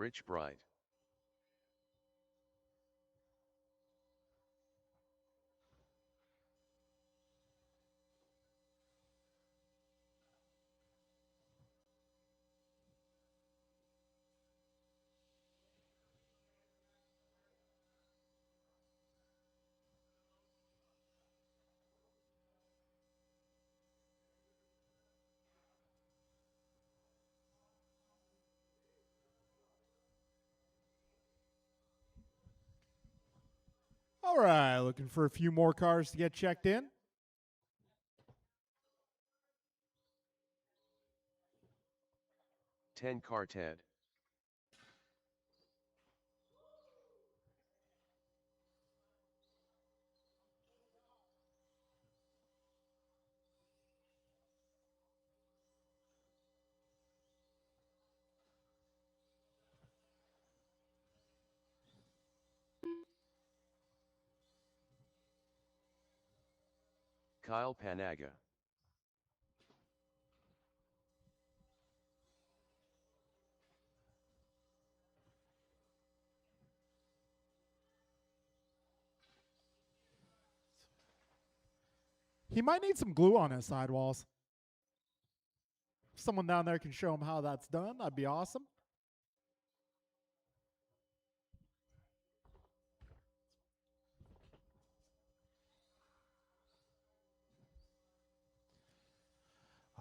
Rich Bright. All right, looking for a few more cars to get checked in. Ten car Ted. Kyle Panaga. He might need some glue on his sidewalls. If someone down there can show him how that's done, that'd be awesome.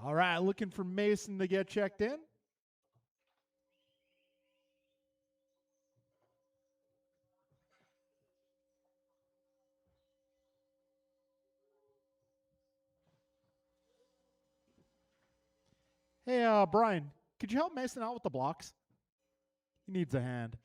All right, looking for Mason to get checked in. Hey, Brian, could you help Mason out with the blocks? He needs a hand.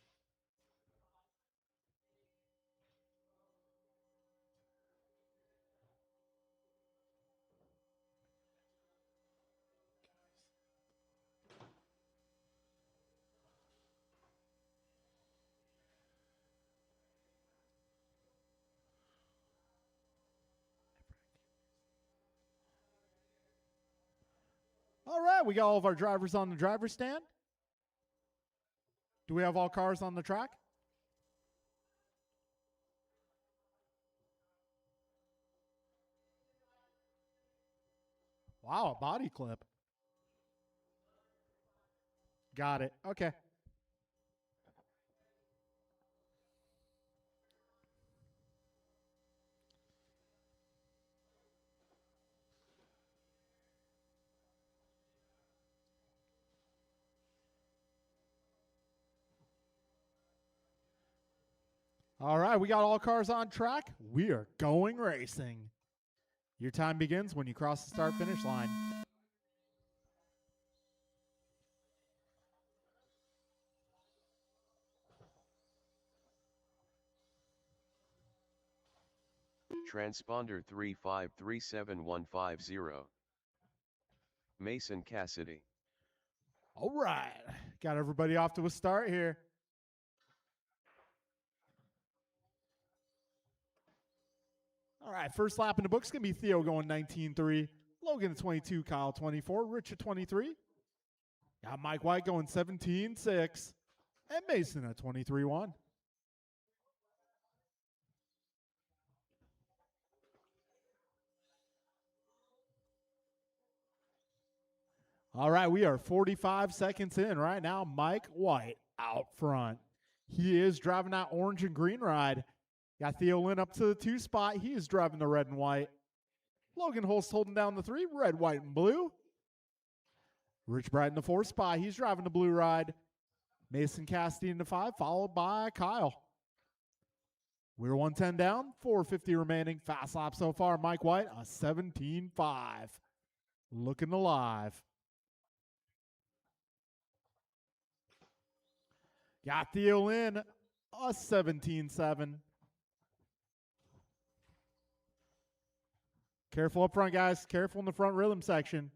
All right, we got all of our drivers on the driver's stand. Do we have all cars on the track? Wow, a body clip. Got it. Okay. All right, we got all cars on track. We are going racing. Your time begins when you cross the start finish line. Transponder 3537150. Mason Cassidy. All right, got everybody off to a start here. All right, first lap in the book's going to be Theo going 19.3, Logan at 22, Kyle 24, Rich at 23. Got Mike White going 17.6, and Mason at 23.1. All right, we are 45 seconds in right now. Mike White out front. He is driving that orange and green ride. Got Theo Lynn up to the 2 spot. He is driving the red and white. Logan Holst holding down the 3, red, white, and blue. Rich Bright in the 4 spot. He's driving the blue ride. Mason Cassidy in the 5, followed by Kyle. We're 110 down, 450 remaining. Fast lap so far. Mike White, a 17.5. Looking alive. Got Theo Lynn, a 17.7. Careful up front, guys. Careful in the front rhythm section.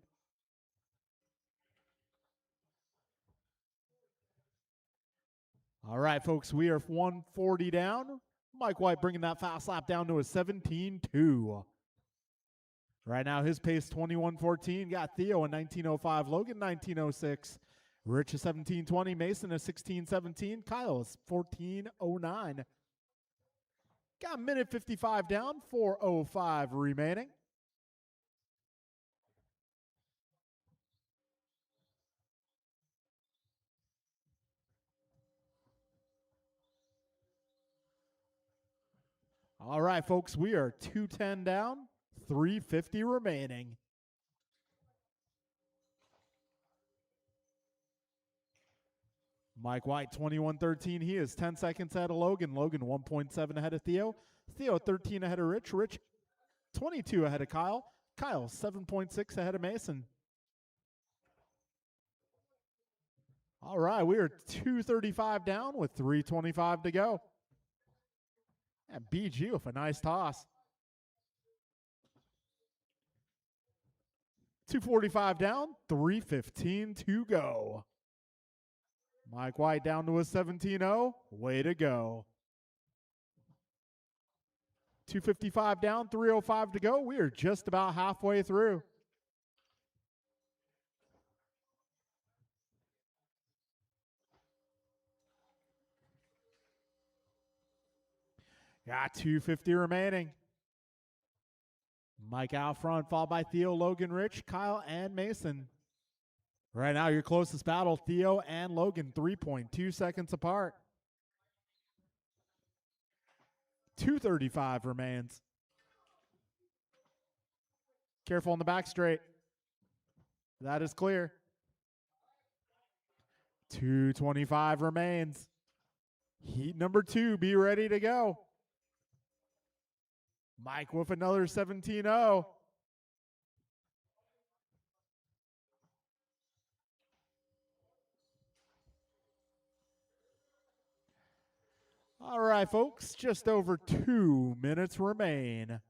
All right, folks, we are 140 down. Mike White bringing that fast lap down to a 17.2. Right now, his pace 21.14. Got Theo in 19.05, Logan 19.06, Rich is 17:20. Mason is 16:17. Kyle is 14:09. Got a minute 55 down, 4:05 remaining. All right, folks, we are 2:10 down, 3:50 remaining. Mike White, 21:13. He is 10 seconds ahead of Logan. Logan, 1.7 ahead of Theo. Theo, 13 ahead of Rich. Rich, 22 ahead of Kyle. Kyle, 7.6 ahead of Mason. All right, we are 2:35 down with 3:25 to go. And BG with a nice toss. 2:45 down, 3:15 to go. Mike White down to a 17-0. Way to go. 2:55 down, 3:05 to go. We are just about halfway through. Got 2:50 remaining. Mike out front, followed by Theo, Logan, Rich, Kyle, and Mason. Right now, your closest battle, Theo and Logan, 3.2 seconds apart. 2:35 remains. Careful on the back straight. That is clear. 2:25 remains. Heat number 2, be ready to go. Mike with another 17-0. All right, folks, just over 2 minutes remain.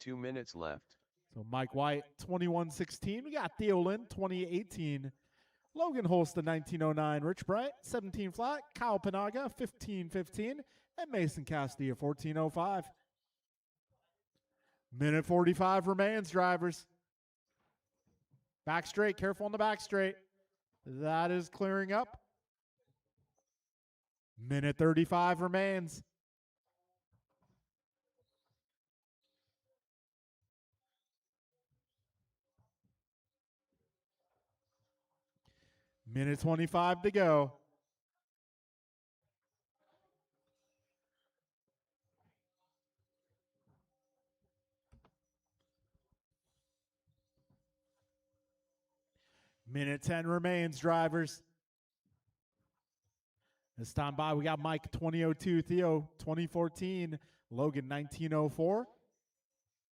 2 minutes left. So Mike White, 21:16. We got Theo Lynn, 20:18. Logan Holston, 19:09. Rich Bright, 17 flat. Kyle Panaga, 15:15. And Mason Castillo, 14:05. Minute 45 remains, drivers. Back straight. Careful on the back straight. That is clearing up. Minute 35 remains. Minute 25 to go. Minute 10 remains, drivers. This time by, we got Mike 20:02, Theo 20:14, Logan 19:04.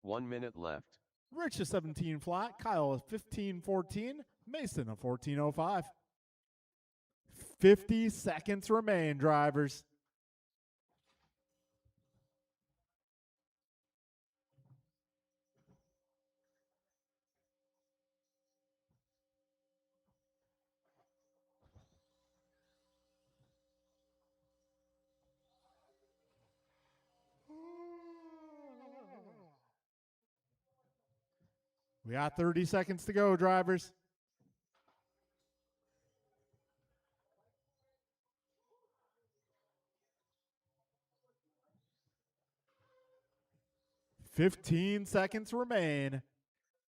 1 minute left. Rich is 17 flat, Kyle is 15:14, Mason a 14:05. 50 seconds remain, drivers. We got 30 seconds to go, drivers. $15 seconds remain.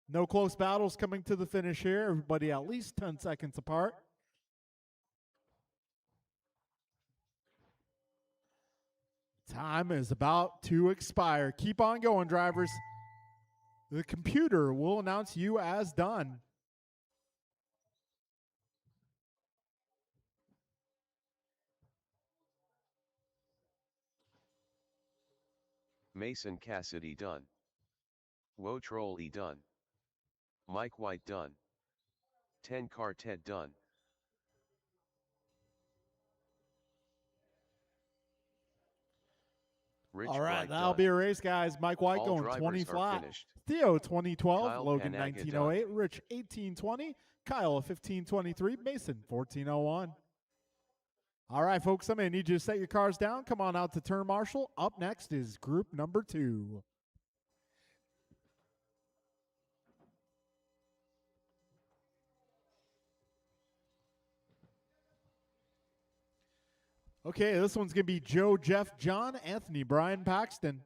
No close battles coming to the finish here. Everybody at least 10 seconds apart. Time is about to expire. Keep on going, drivers. The computer will announce you as done. Mason Cassidy done. Wo Troll E done. Mike White done. 10 Quartet done. Rich All right, Bright that'll done. be a race, guys. Mike White All going drivers 20 are flat. finished. Theo 2012, Kyle Logan Panaga 1908, Rich 1820, Kyle 1523, Mason 1401. All right, folks, I'm going to need you to set your cars down. Come on out to turn marshal. Up next is group number 2. Okay, this one's going to be Joe, Jeff, John, Anthony, Brian, Paxton.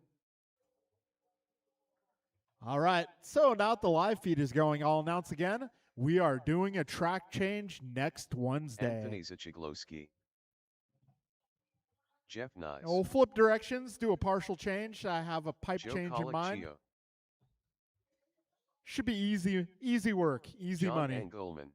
All right, so now that the live feed is going, I'll announce again, we are doing a track change next Wednesday. Anthony Zachiglowski. Jeff Nice. We'll flip directions, do a partial change. I have a pipe Joe change in mind. Colaccio. Should be easy work, easy John money. Engelman.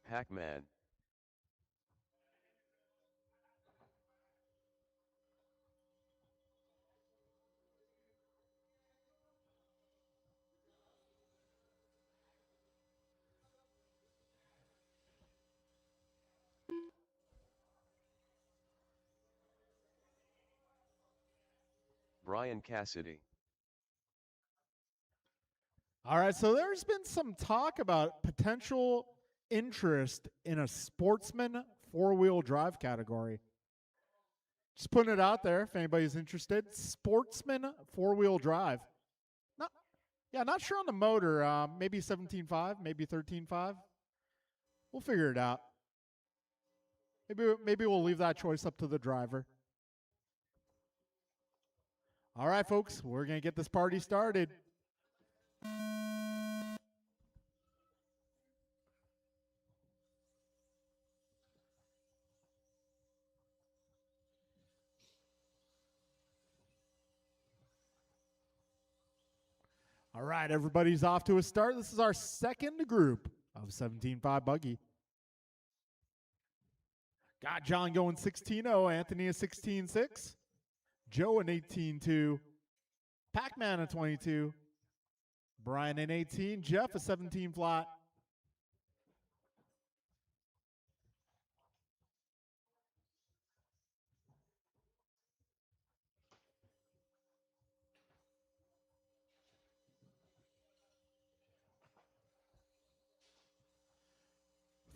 Pac-Man. Brian Cassidy. All right, so there's been some talk about potential interest in a sportsman four-wheel drive category. Just putting it out there if anybody's interested. Sportsman four-wheel drive. Not sure on the motor. Maybe 17.5, maybe 13.5. We'll figure it out. Maybe we'll leave that choice up to the driver. All right, folks, we're going to get this party started. All right, everybody's off to a start. This is our second group of 17.5 buggy. Got John going 16.0, Anthony a 16.6, Joe an 18.2, Pac-Man a 22, Brian an 18, Jeff a 17 flat.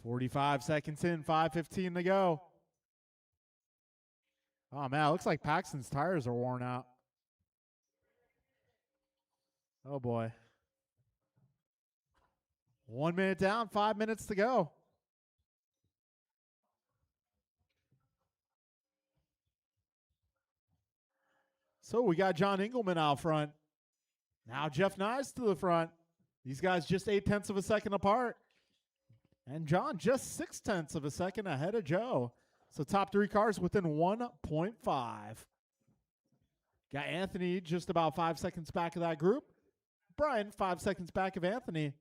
.45 seconds in, 5:15 to go. Oh, man, it looks like Paxton's tires are worn out. Oh, boy. 1 minute down, 5 minutes to go. So we got John Engelman out front. Now Jeff Nice to the front. These guys just 0.8 of a second apart. And John just 0.6 of a second ahead of Joe. So top three cars within 1.5. Got Anthony just about 5 seconds back of that group. Brian 5 seconds back of Anthony.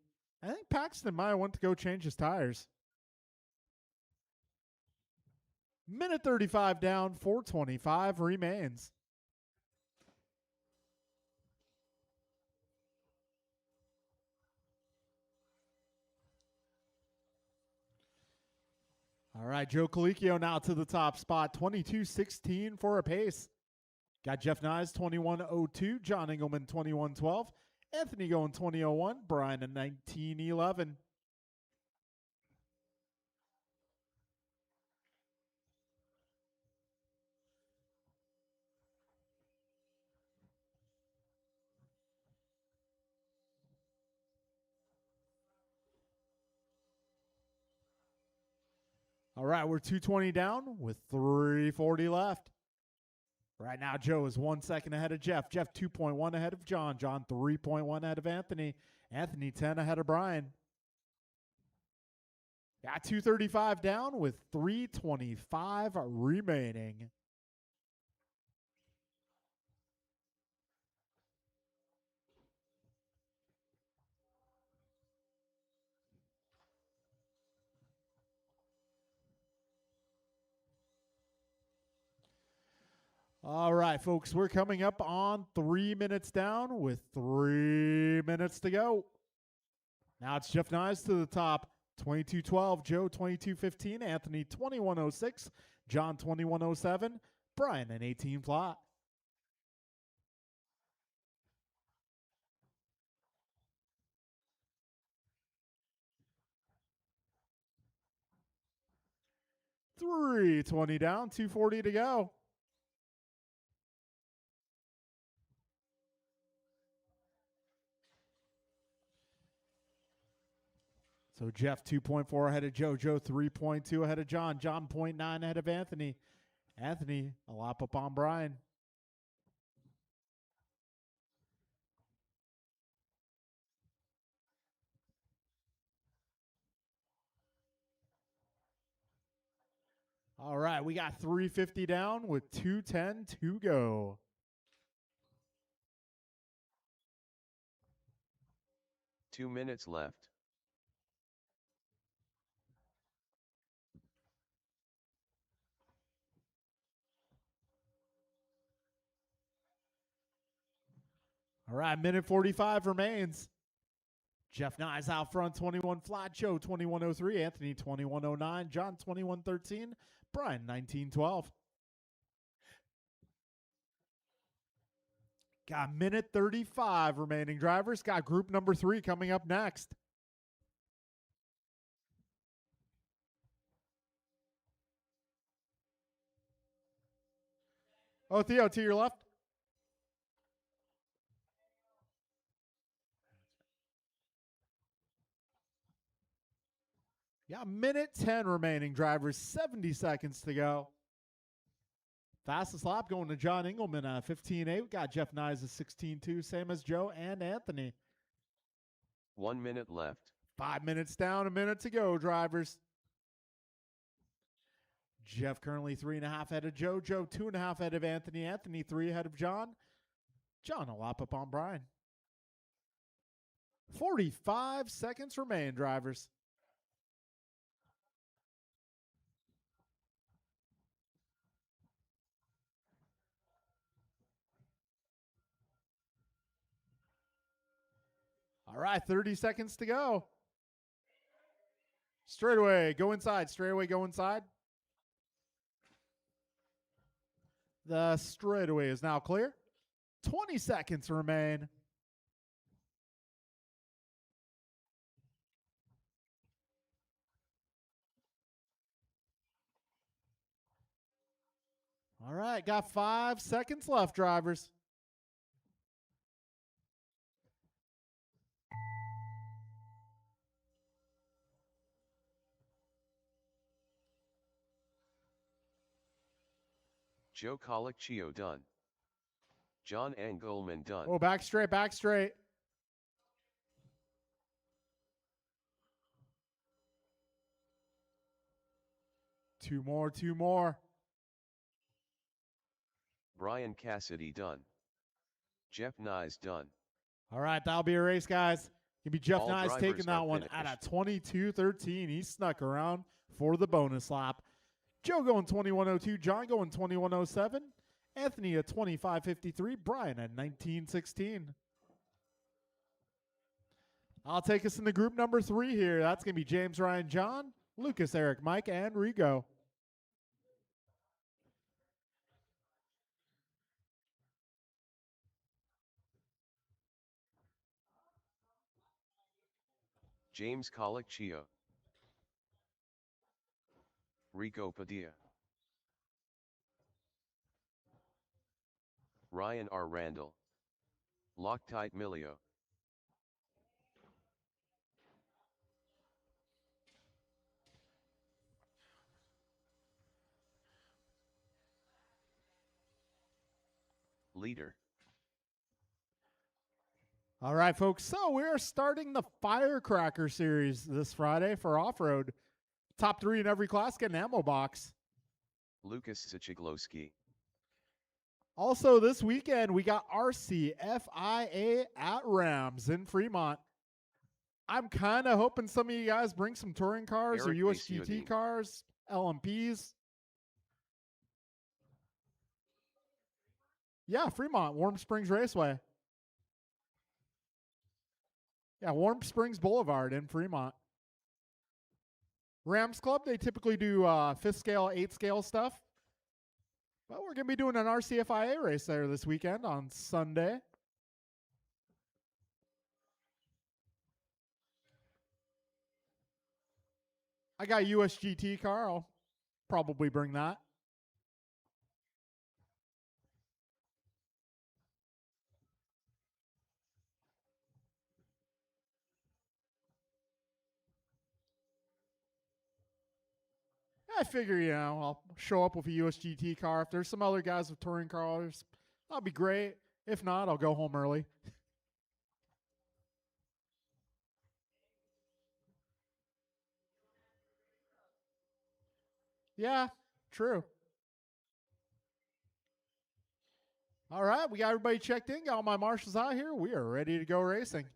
I think Paxton might want to go change his tires. Minute 35 down, 4:25 remains. All right, Joe Colicchio now to the top spot, 22.16 for a pace. Got Jeff Nice, 21.02, John Engelman, 21.12, Anthony going 20.01, Brian at 19.11. All right, we're 2:20 down with 3:40 left. Right now, Joe is 1 second ahead of Jeff. Jeff 2.1 ahead of John. John 3.1 ahead of Anthony. Anthony 10 ahead of Brian. Got 2:35 down with 3:25 remaining. All right, folks, we're coming up on 3 minutes down with 3 minutes to go. Now it's Jeff Nice to the top, 22.12, Joe 22.15, Anthony 21.06, John 21.07, Brian an 18 flat. 320 down, 240 to go. So Jeff 2.4 ahead of Joe. Joe 3.2 ahead of John. John 0.9 ahead of Anthony. Anthony a lap up on Brian. All right, we got 350 down with 210 to go. Two minutes left. All right, minute 45 remains. Jeff Nyes out front, 21 flat. Joe 2103, Anthony 2109, John 2113, Brian 1912. Got minute 35 remaining, drivers. Got group number 3 coming up next. Oh, Theo, to your left. Yeah, minute 10 remaining, drivers. 70 seconds to go. Fastest lap going to John Engelman at 15.8. We got Jeff Nyes at 16.2, same as Joe and Anthony. 1 minute left. 5 minutes down, a minute to go, drivers. Jeff currently 3.5 ahead of Joe. Joe 2.5 ahead of Anthony. Anthony 3 ahead of John. John a lap up on Brian. 45 seconds remain, drivers. All right, 30 seconds to go. Straightaway, go inside. Straightaway, go inside. The straightaway is now clear. 20 seconds remain. All right, got 5 seconds left, drivers. Joe Colicchio done. John Engelman done. Oh, back straight, back straight. Two more. Brian Cassidy done. Jeff Nyes done. All right, that'll be a race, guys. Gonna be Jeff All Nyes drivers taking that are one at finished. a 22:13. He snuck around for the bonus lap. Joe going 21:02. John going 21:07. Anthony at 25:53. Brian at 19:16. I'll take us into group number 3 here. That's gonna be James, Ryan, John, Lucas, Eric, Mike, and Rigo. James Colicchio. Rico Padilla. Ryan R. Randall. Loctite Milio. Leader. All right, folks. So we're starting the Firecracker Series this Friday for off-road. Top 3 in every class get an ammo box. Lucas Sichiglowski. Also, this weekend, we got RCFIA at Rams in Fremont. I'm kind of hoping some of you guys bring some touring cars Eric or USGT Basiodine. cars, LMPs. Yeah, Fremont, Warm Springs Raceway. Yeah, Warm Springs Boulevard in Fremont. Rams Club, they typically do 5th scale, 8th scale stuff. But we're going to be doing an RCFIA race there this weekend on Sunday. I got USGT car. probably bring that. I figure, I'll show up with a USGT car. If there's some other guys with touring cars, that'll be great. If not, I'll go home early. Yeah, true. All right, we got everybody checked in. Got all my marshals out here. We are ready to go racing.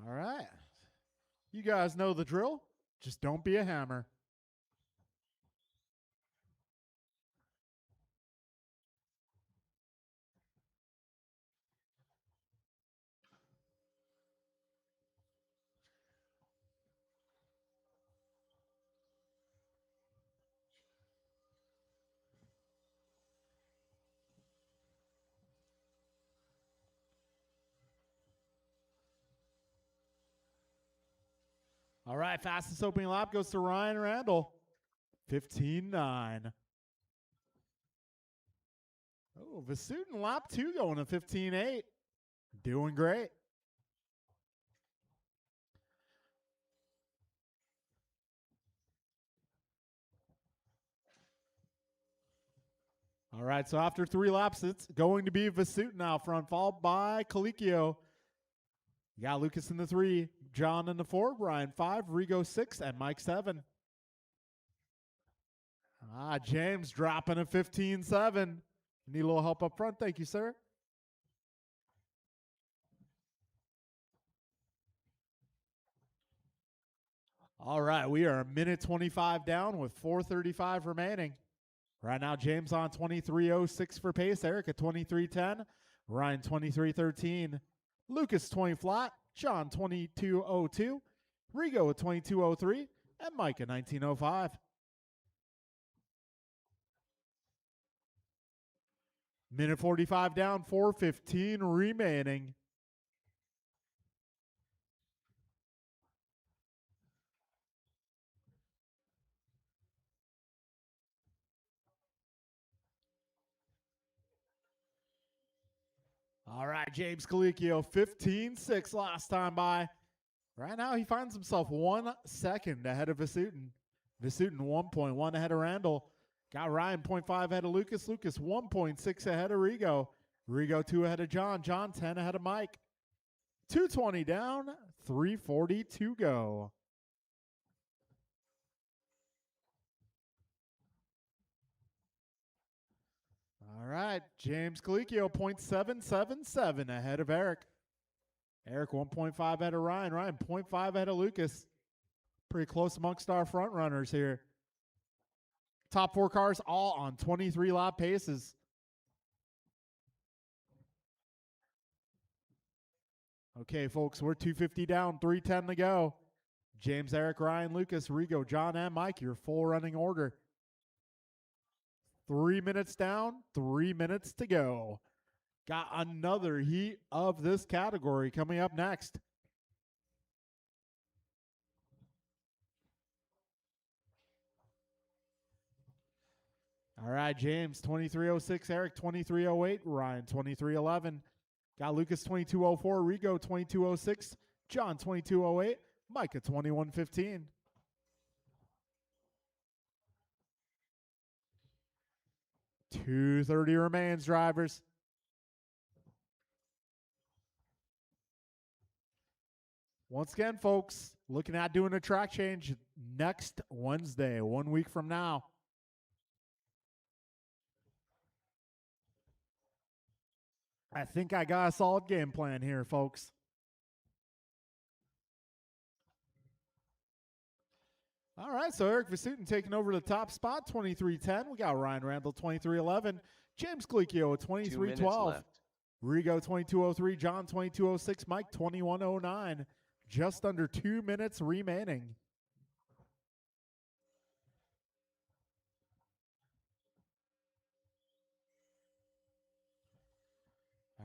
All right. You guys know the drill. Just don't be a hammer. All right, fastest opening lap goes to Ryan Randall. 15.9. Oh, Vasutin lap 2 going to 15.8. Doing great. All right, so after 3 laps, it's going to be Vasutin out front, followed by Colicchio. You got Lucas in the 3, John in the 4, Ryan 5, Rigo 6, and Mike 7. James dropping a 15.7. Need a little help up front. Thank you, sir. All right, we are a minute 25 down with 4:35 remaining. Right now, James on 23.06 for pace, Eric at 23.10, Ryan 23.13, Lucas 20 flat, John 22.02, Rigo at 22.03, and Mike at 19.05. Minute 45 down, 4:15 remaining. All right, James Colicchio, 15.6 last time by. Right now, he finds himself 1 second ahead of Vasutin. Vasutin 1.1 ahead of Randall. Got Ryan 0.5 ahead of Lucas. Lucas 1.6 ahead of Rigo. Rigo 2 ahead of John. John 10 ahead of Mike. 2:20 down, 3:40 to go. All right, James Colicchio 0.777 ahead of Eric. Eric 1.5 ahead of Ryan. Ryan 0.5 ahead of Lucas. Pretty close amongst our front runners here. Top 4 cars all on 23 lap paces. Okay, folks, we're 250 down, 310 to go. James, Eric, Ryan, Lucas, Rigo, John, and Mike, your full running order. 3 minutes down, 3 minutes to go. Got another heat of this category coming up next. All right, James, 23.06, Eric, 23.08, Ryan, 23.11. Got Lucas, 22.04, Rigo, 22.06, John, 22.08, Micah, 21.15. $2.30 remains, drivers. Once again, folks, looking at doing a track change next Wednesday, 1 week from now. I think I got a solid game plan here, folks. All right, so Eric Vasutin taking over the top spot, 23.10. We got Ryan Randall, 23.11. James Colicchio at 23.12. Rigo, 22.03. John, 22.06. Mike, 21.09. Just under 2 minutes remaining.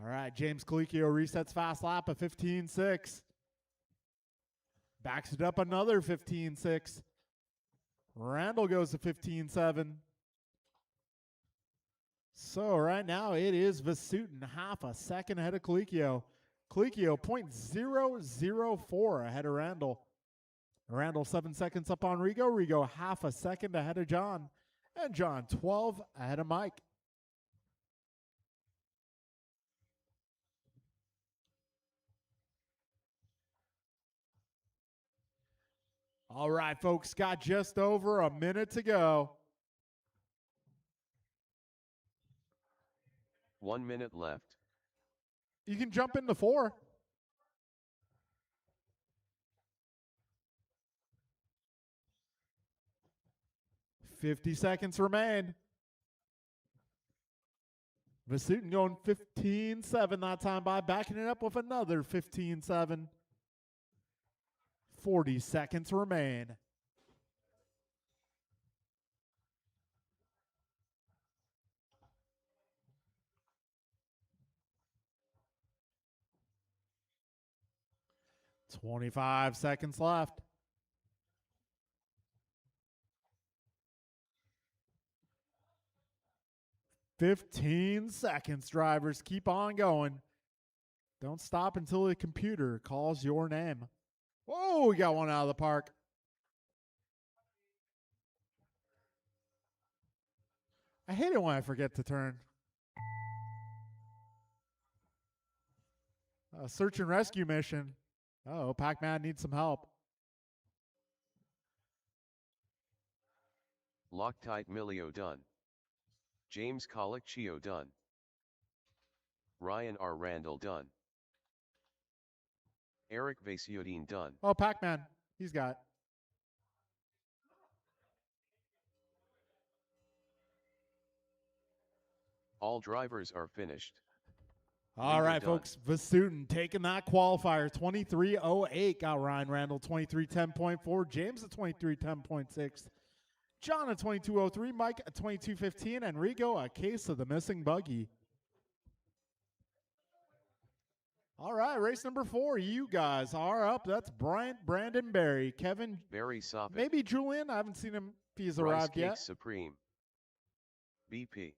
All right, James Colicchio resets fast lap of 15.6. Backs it up another 15.6. Randall goes to 15.7. So right now it is Vasutin half a second ahead of Colicchio. Colicchio 0.004 ahead of Randall. Randall 7 seconds up on Rigo. Rigo half a second ahead of John. And John 12 ahead of Mike. All right, folks, got just over a minute to go. 1 minute left. You can jump into 4. $50 seconds remain. Vasutin going 15.7 that time by, backing it up with another 15.7. 40 seconds remain. $25 seconds left. $15 seconds, drivers. Keep on going. Don't stop until the computer calls your name. Whoa, we got one out of the park. I hate it when I forget to turn. Search and rescue mission. Oh, Pac-Man needs some help. Loctite Milio done. James Colicchio done. Ryan R. Randall done. Eric Vasiodine done. Oh, Pac-Man. He's got. All drivers are finished. All Leader right, done. folks. Vasutin taking that qualifier. 23.08 got Ryan Randall. 23.10.4. James at 23.10.6. John at 22.03. Mike at 22.15. And Rigo, a case of the missing buggy. All right, race number 4. You guys are up. That's Bryant, Brandon, Barry, Kevin, Barry Soppit. maybe Julian. I haven't seen him if he's Rice arrived Cake yet. Supreme. BP.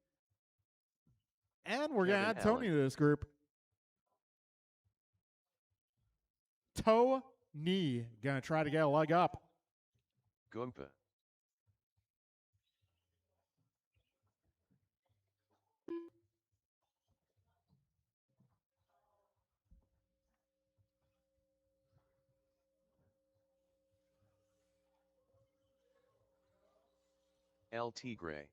And we're going to Kevin add Tony Allen. to this group. Tony going to try to get a leg up. Goompa. El Tigre.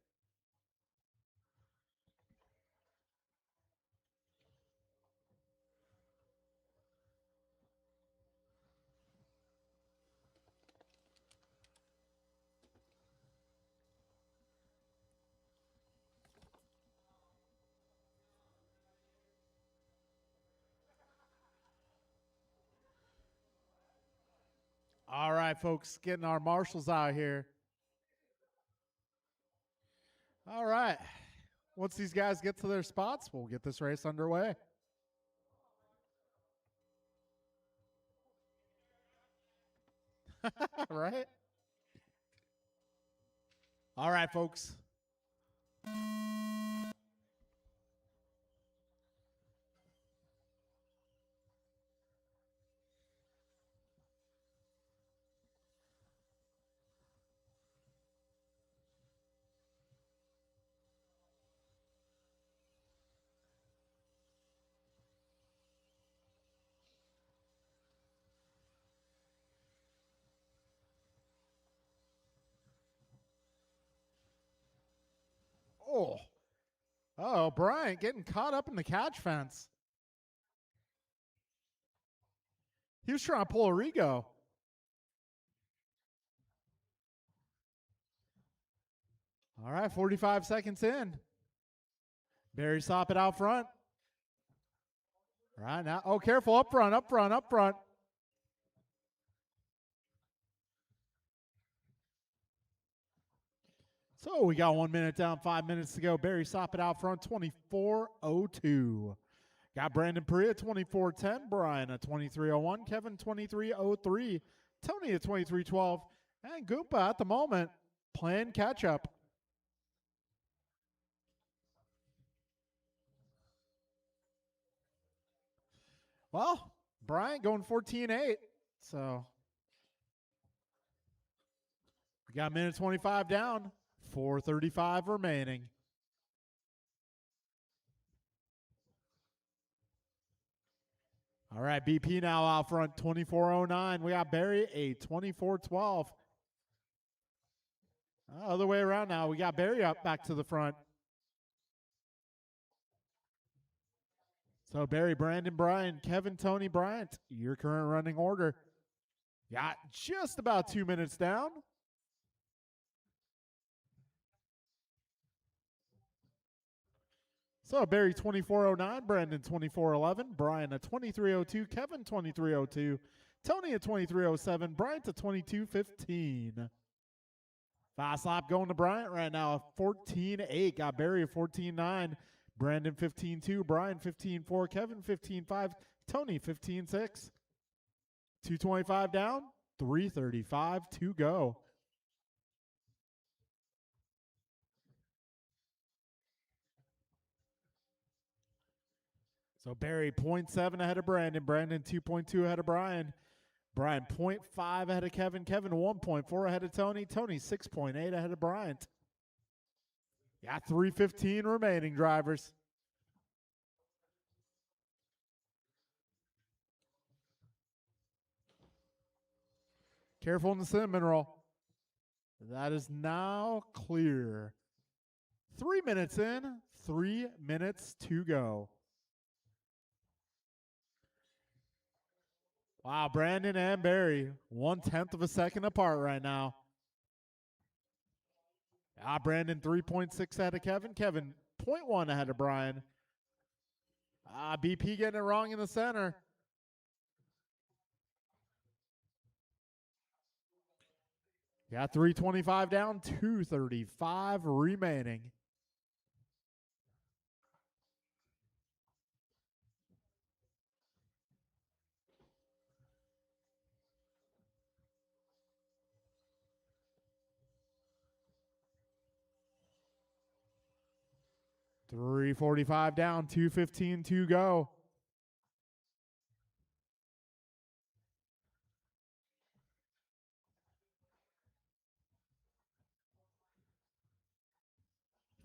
All right, folks, getting our marshals out here. All right. Once these guys get to their spots, we'll get this race underway. Right? All right, folks. Oh, Bryant getting caught up in the catch fence. He was trying to pull a Rigo. All right, 45 seconds in. Barry Soppit out front. All right, now. Oh, careful. Up front, up front, up front. So we got 1 minute down, 5 minutes to go. Barry Soppit out front, 24.02. Got Brandon Perea 24-10, Brian at 23-01, Kevin 23-03, Tony at 23-12, and Goomba at the moment playing catch up. Well, Brian going 14-8, so we got minute 25 down, 4:35 remaining. All right, BP now out front, 24-09. We got Barry, a 24-12. Other way around now. We got Barry up back to the front. So Barry, Brandon, Brian, Kevin, Tony, Bryant, your current running order. Got just about 2 minutes down. So Barry 24-09, Brandon 24-11, Brian at 23-02, Kevin 23-02, Tony at 23-07, Bryant at 22-15. Fast lap going to Bryant right now, 14-8. Got Barry at 14-9, Brandon 15-2, Brian 15-4, Kevin 15-5, Tony 15-6. 2:25 down, 3:35 to go. So Barry 0.7 ahead of Brandon. Brandon 2.2 ahead of Brian. Brian 0.5 ahead of Kevin. Kevin 1.4 ahead of Tony. Tony 6.8 ahead of Bryant. Got 3:15 remaining, drivers. Careful in the cinnamon roll. That is now clear. 3 minutes in, 3 minutes to go. Wow, Brandon and Barry, 1/10 of a second apart right now. Brandon 3.6 ahead of Kevin. Kevin 0.1 ahead of Brian. BP getting it wrong in the center. Got 3:25 down, 2:35 remaining. $3:45 down, 2:15 to go.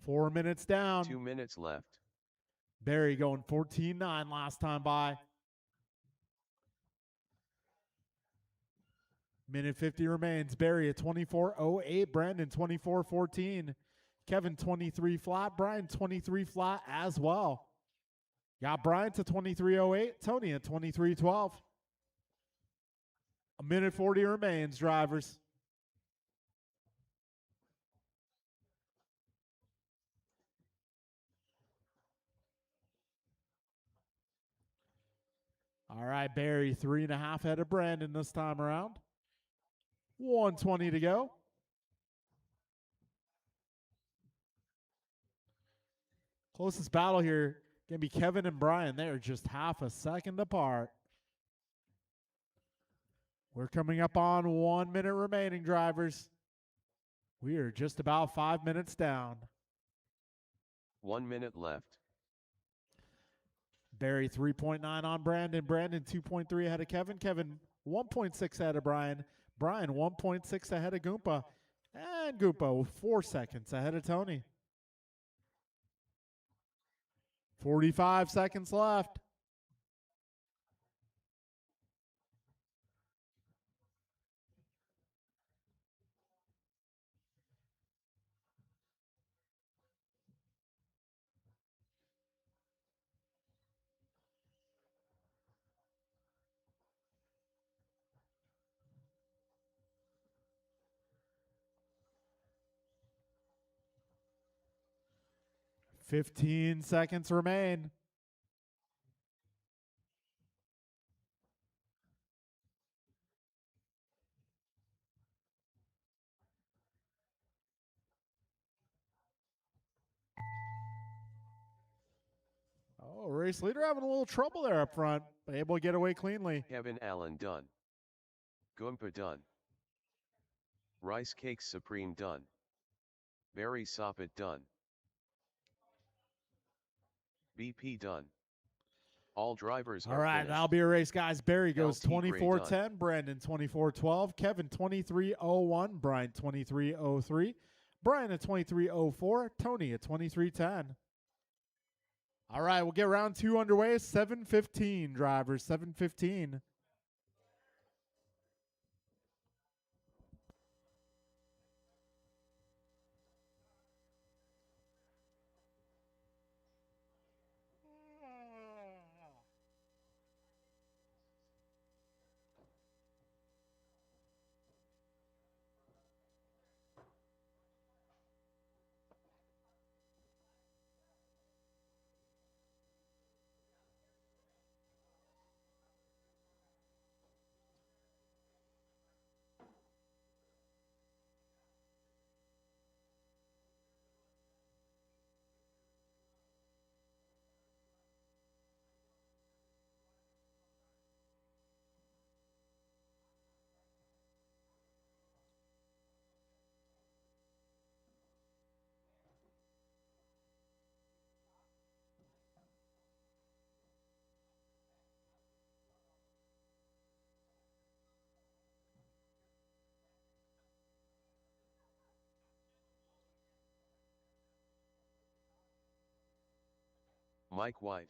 Four minutes down. 2 minutes left. Barry going 14-9 last time by. Minute 50 remains. Barry at 24:08. Brandon 24:14. Kevin 23 flat. Brian 23 flat as well. Got Brian to 23:08. Tony at 23:12. A minute 40 remains, drivers. All right, Barry 3.5 ahead of Brandon this time around. 1:20 to go. Closest battle here going to be Kevin and Brian. They're just half a second apart. We're coming up on 1 minute remaining, drivers. We are just about 5 minutes down. 1 minute left. Barry 3.9 on Brandon. Brandon 2.3 ahead of Kevin. Kevin 1.6 ahead of Brian. Brian 1.6 ahead of Goomba. And Goomba 4 seconds ahead of Tony. 45 seconds left. $15 seconds remain. Oh, race leader having a little trouble there up front, but able to get away cleanly. Kevin Allen done. Goomba done. Rice Cakes Supreme done. Barry Soppet done. BP done. All drivers All are right, finished. that'll be a race, guys. Barry goes LT Gray 24:10, Brandon 24:12, Kevin 23:01, Brian 23:03, Brian at 23:04, Tony at 23:10. All right, we'll get round 2 underway. 7:15 drivers, 7:15. Mike White.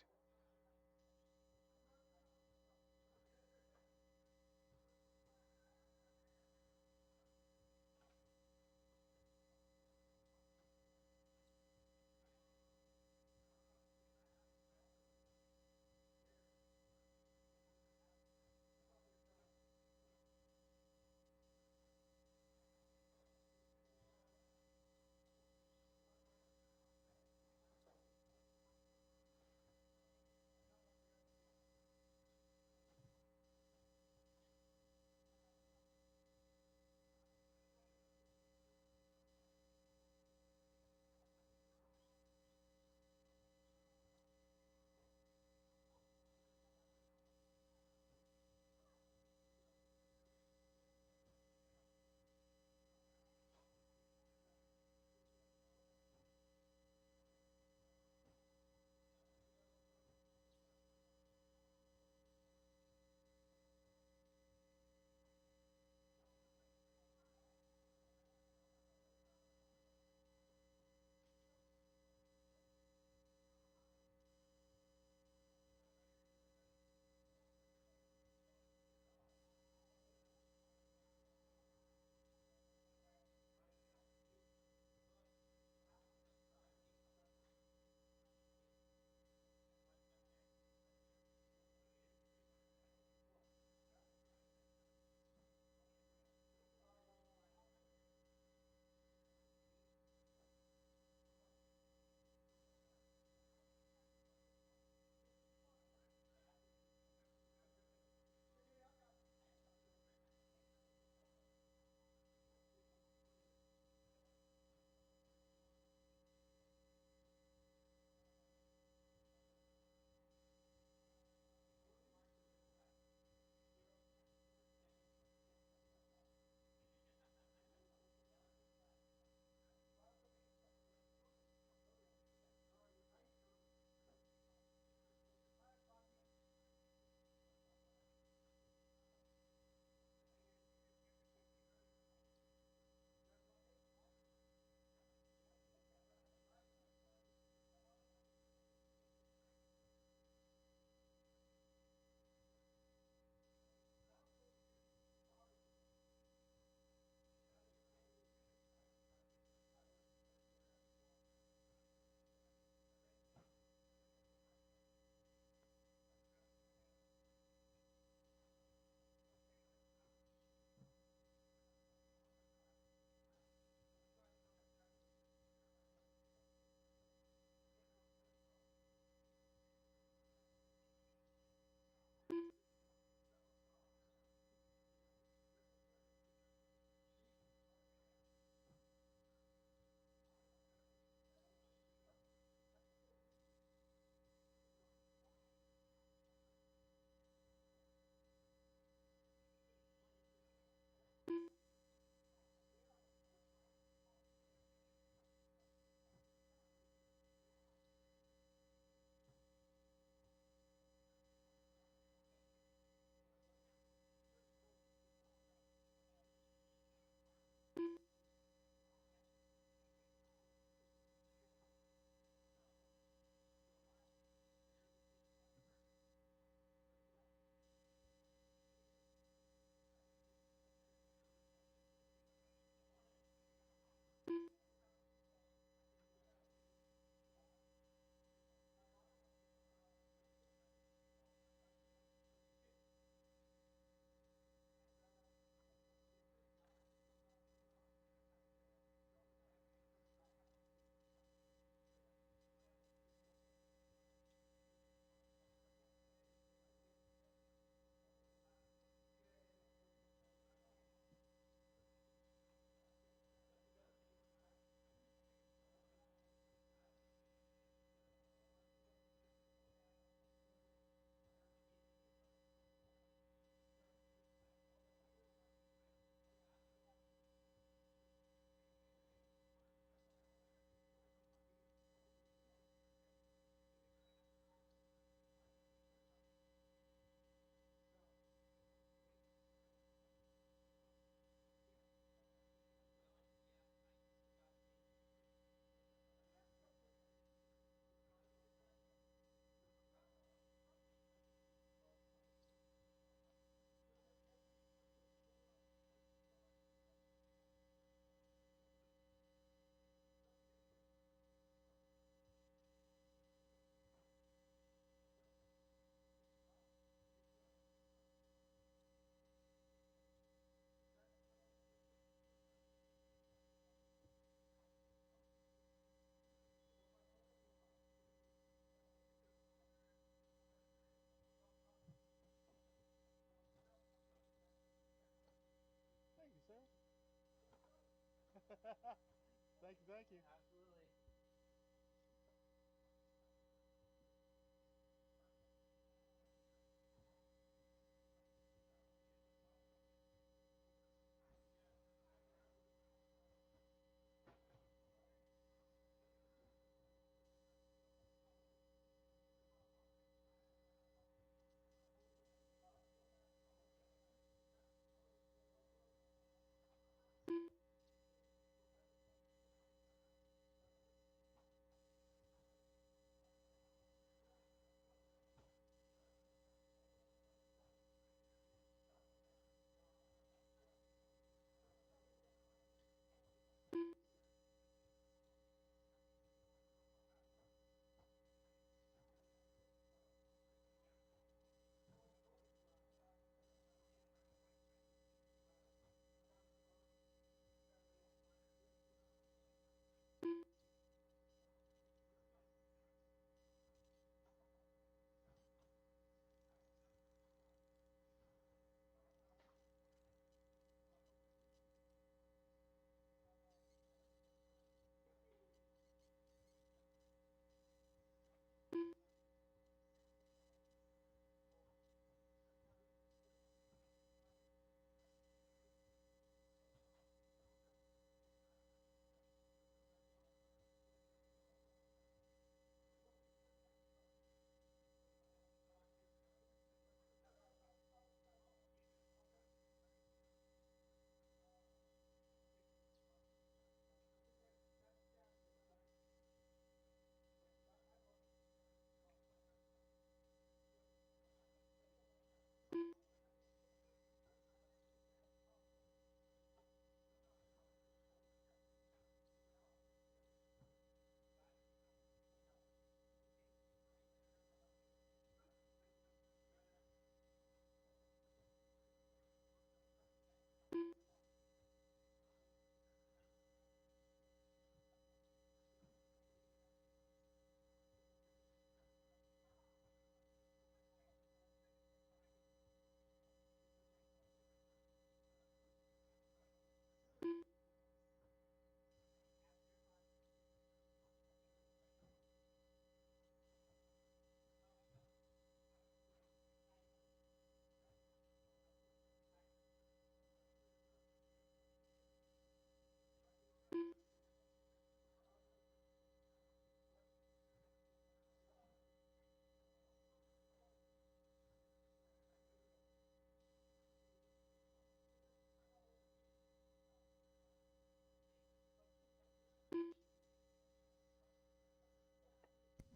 Thank you, thank you. Absolutely.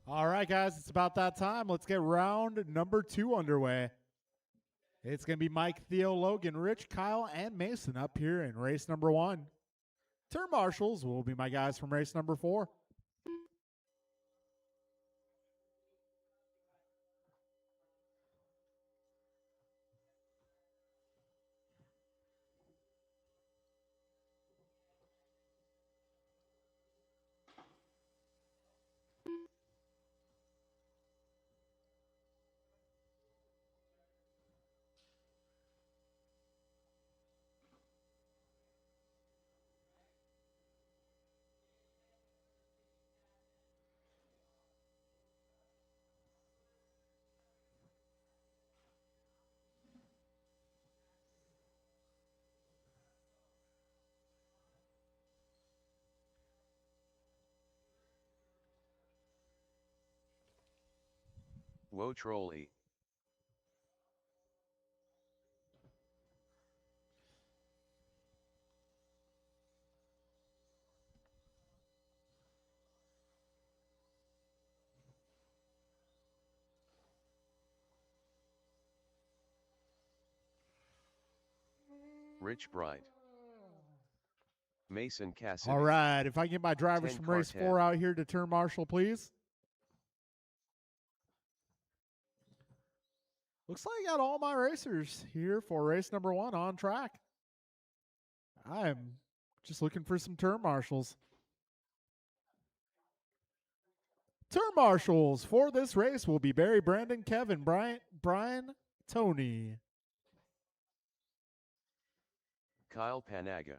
All right, guys, it's about that time. Let's get round number 2 underway. It's going to be Mike, Theo, Logan, Rich, Kyle, and Mason up here in race number 1. Turn marshals will be my guys from race number 4. Whoa trolley. Rich Bright. Mason Cassidy. All right, if I can get my drivers 10 from car race 10. 4 out here to turn marshal, please. Looks like I got all my racers here for race number 1 on track. I'm just looking for some turn marshals. Turn marshals for this race will be Barry, Brandon, Kevin, Brian, Tony. Kyle Panaga.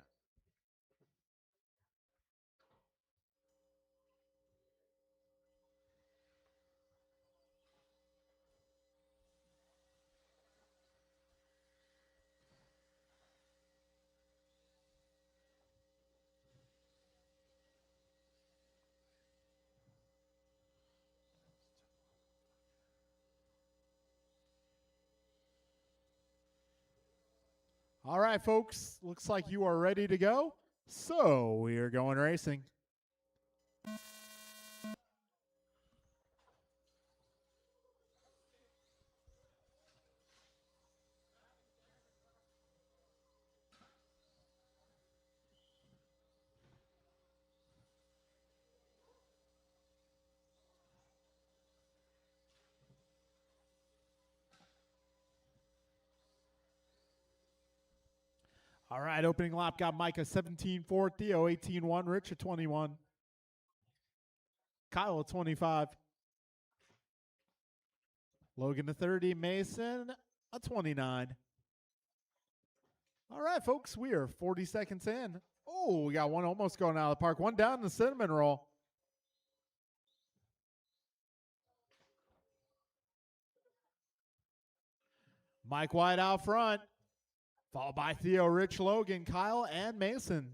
All right, folks. Looks like you are ready to go. So we are going racing. All right, opening lap got Micah 17-4, Theo 18-1, Rich at 21, Kyle at 25, Logan at 30, Mason at 29. All right, folks, we are 40 seconds in. Oh, we got one almost going out of the park. One down in the cinnamon roll. Mike White out front, followed by Theo, Rich, Logan, Kyle, and Mason.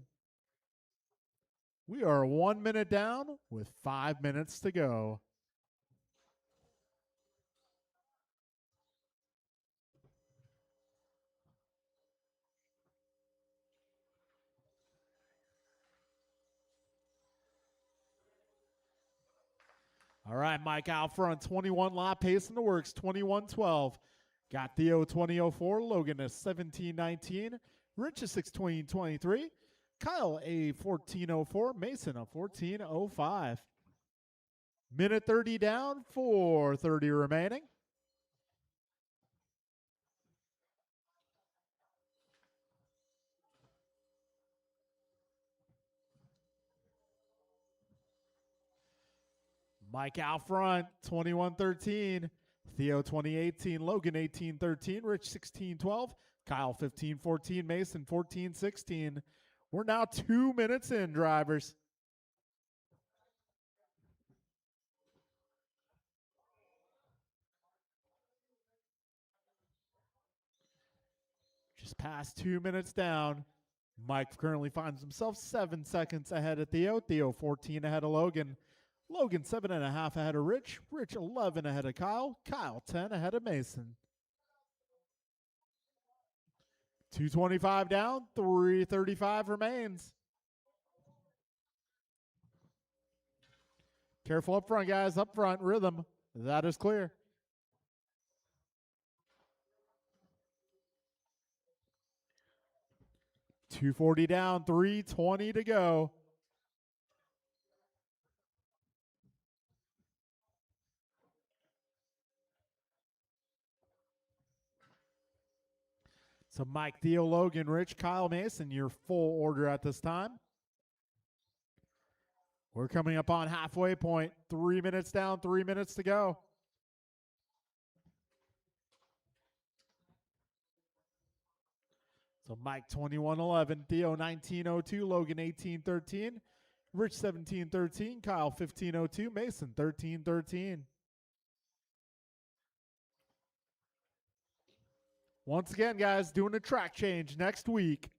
We are 1 minute down with 5 minutes to go. All right, Mike out front, 21 lap pace in the works, 21-12. Got Theo 20-04, Logan a 17-19, Rich a 16-23, Kyle a 14-04, Mason a 14-05. Minute 30 down, 4:30 remaining. Mike out front, 21-13. Theo 20-18, Logan 18-13, Rich 16-12, Kyle 15-14, Mason 14-16. We're now 2 minutes in, drivers. Just past 2 minutes down. Mike currently finds himself 7 seconds ahead of Theo. Theo 14 ahead of Logan. Logan 7.5 ahead of Rich. Rich 11 ahead of Kyle. Kyle 10 ahead of Mason. 2:25 down, 3:35 remains. Careful up front, guys. Up front, rhythm. That is clear. .240 down, 3:20 to go. So Mike, Theo, Logan, Rich, Kyle, Mason, your full order at this time. We're coming up on halfway point. 3 minutes down, 3 minutes to go. So Mike 21-11, Theo 19-02, Logan 18-13, Rich 17-13, Kyle 15-02, Mason 13-13. Once again, guys, doing a track change next week.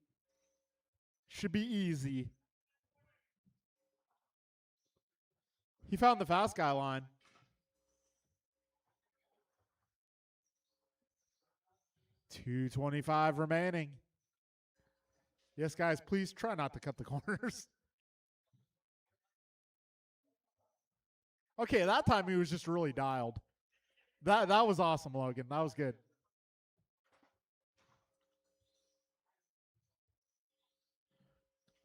Should be easy. He found the fast guy line. .225 remaining. Yes, guys, please try not to cut the corners. Okay, that time he was just really dialed. That was awesome, Logan. That was good.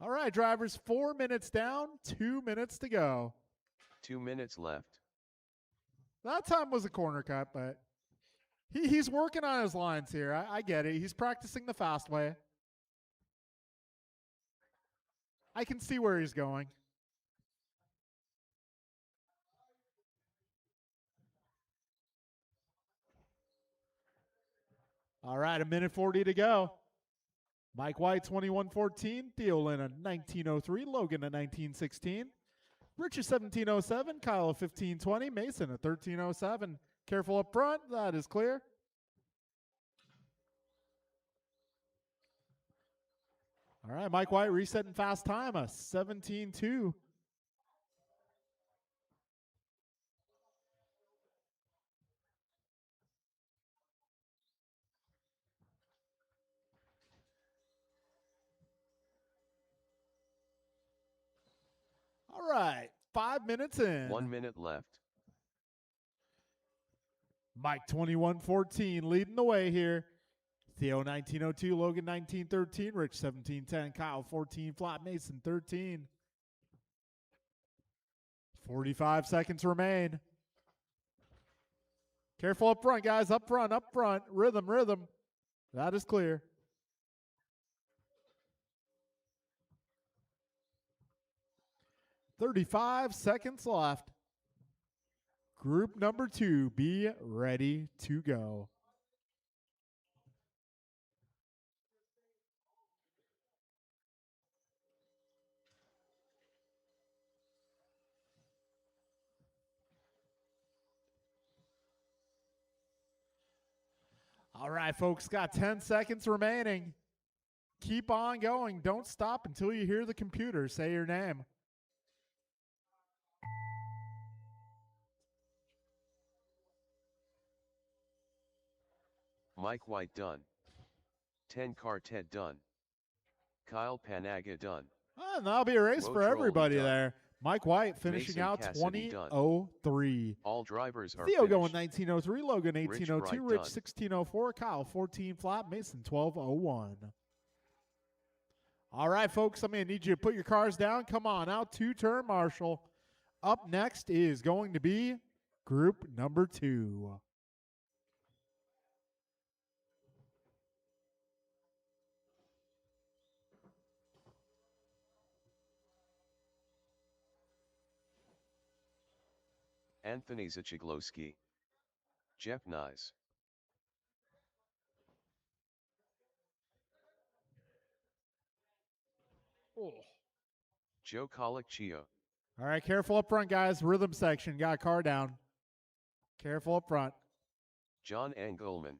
All right, drivers, 4 minutes down, 2 minutes to go. 2 minutes left. That time was a corner cut, but he's working on his lines here. I get it. He's practicing the fast way. I can see where he's going. All right, 1:40 to go. Mike White, 21-14. Theo Lynn, a 19-03. Logan, a 19-16. Rich, a 17-07. Kyle, a 15-20. Mason, a 13-07. Careful up front. That is clear. All right, Mike White resetting fast time, a 17-2. right, 5 minutes in. 1 minute left. Mike 21-14 leading the way here. Theo 1902, Logan 1913, Rich 1710, Kyle 14 flat, Mason 13. 45 seconds remain. Careful up front, guys. Up front, up front. Rhythm, rhythm. That is clear. "35 seconds left. Group number 2, be ready to go." All right, folks, got 10 seconds remaining. Keep on going. Don't stop until you hear the computer say your name. Mike White done. 10 car Ted done. Kyle Panaga done. And that'll be a race Whoa, for Trolley everybody done. there. Mike White finishing Mason out Cassidy done. 20:03. All drivers are Theo finished. going 19:03, Logan 18:02, Wright Rich done. 16:04, Kyle 14 flat, Mason 12:01. All right, folks, I'm going to need you to put your cars down. Come on out to turn marshal. Up next is going to be group number 2. Anthony Zachiglowski. Jeff Nyes. Joe Colicchio. All right, careful up front, guys. Rhythm section. Got a car down. Careful up front. John Engelman.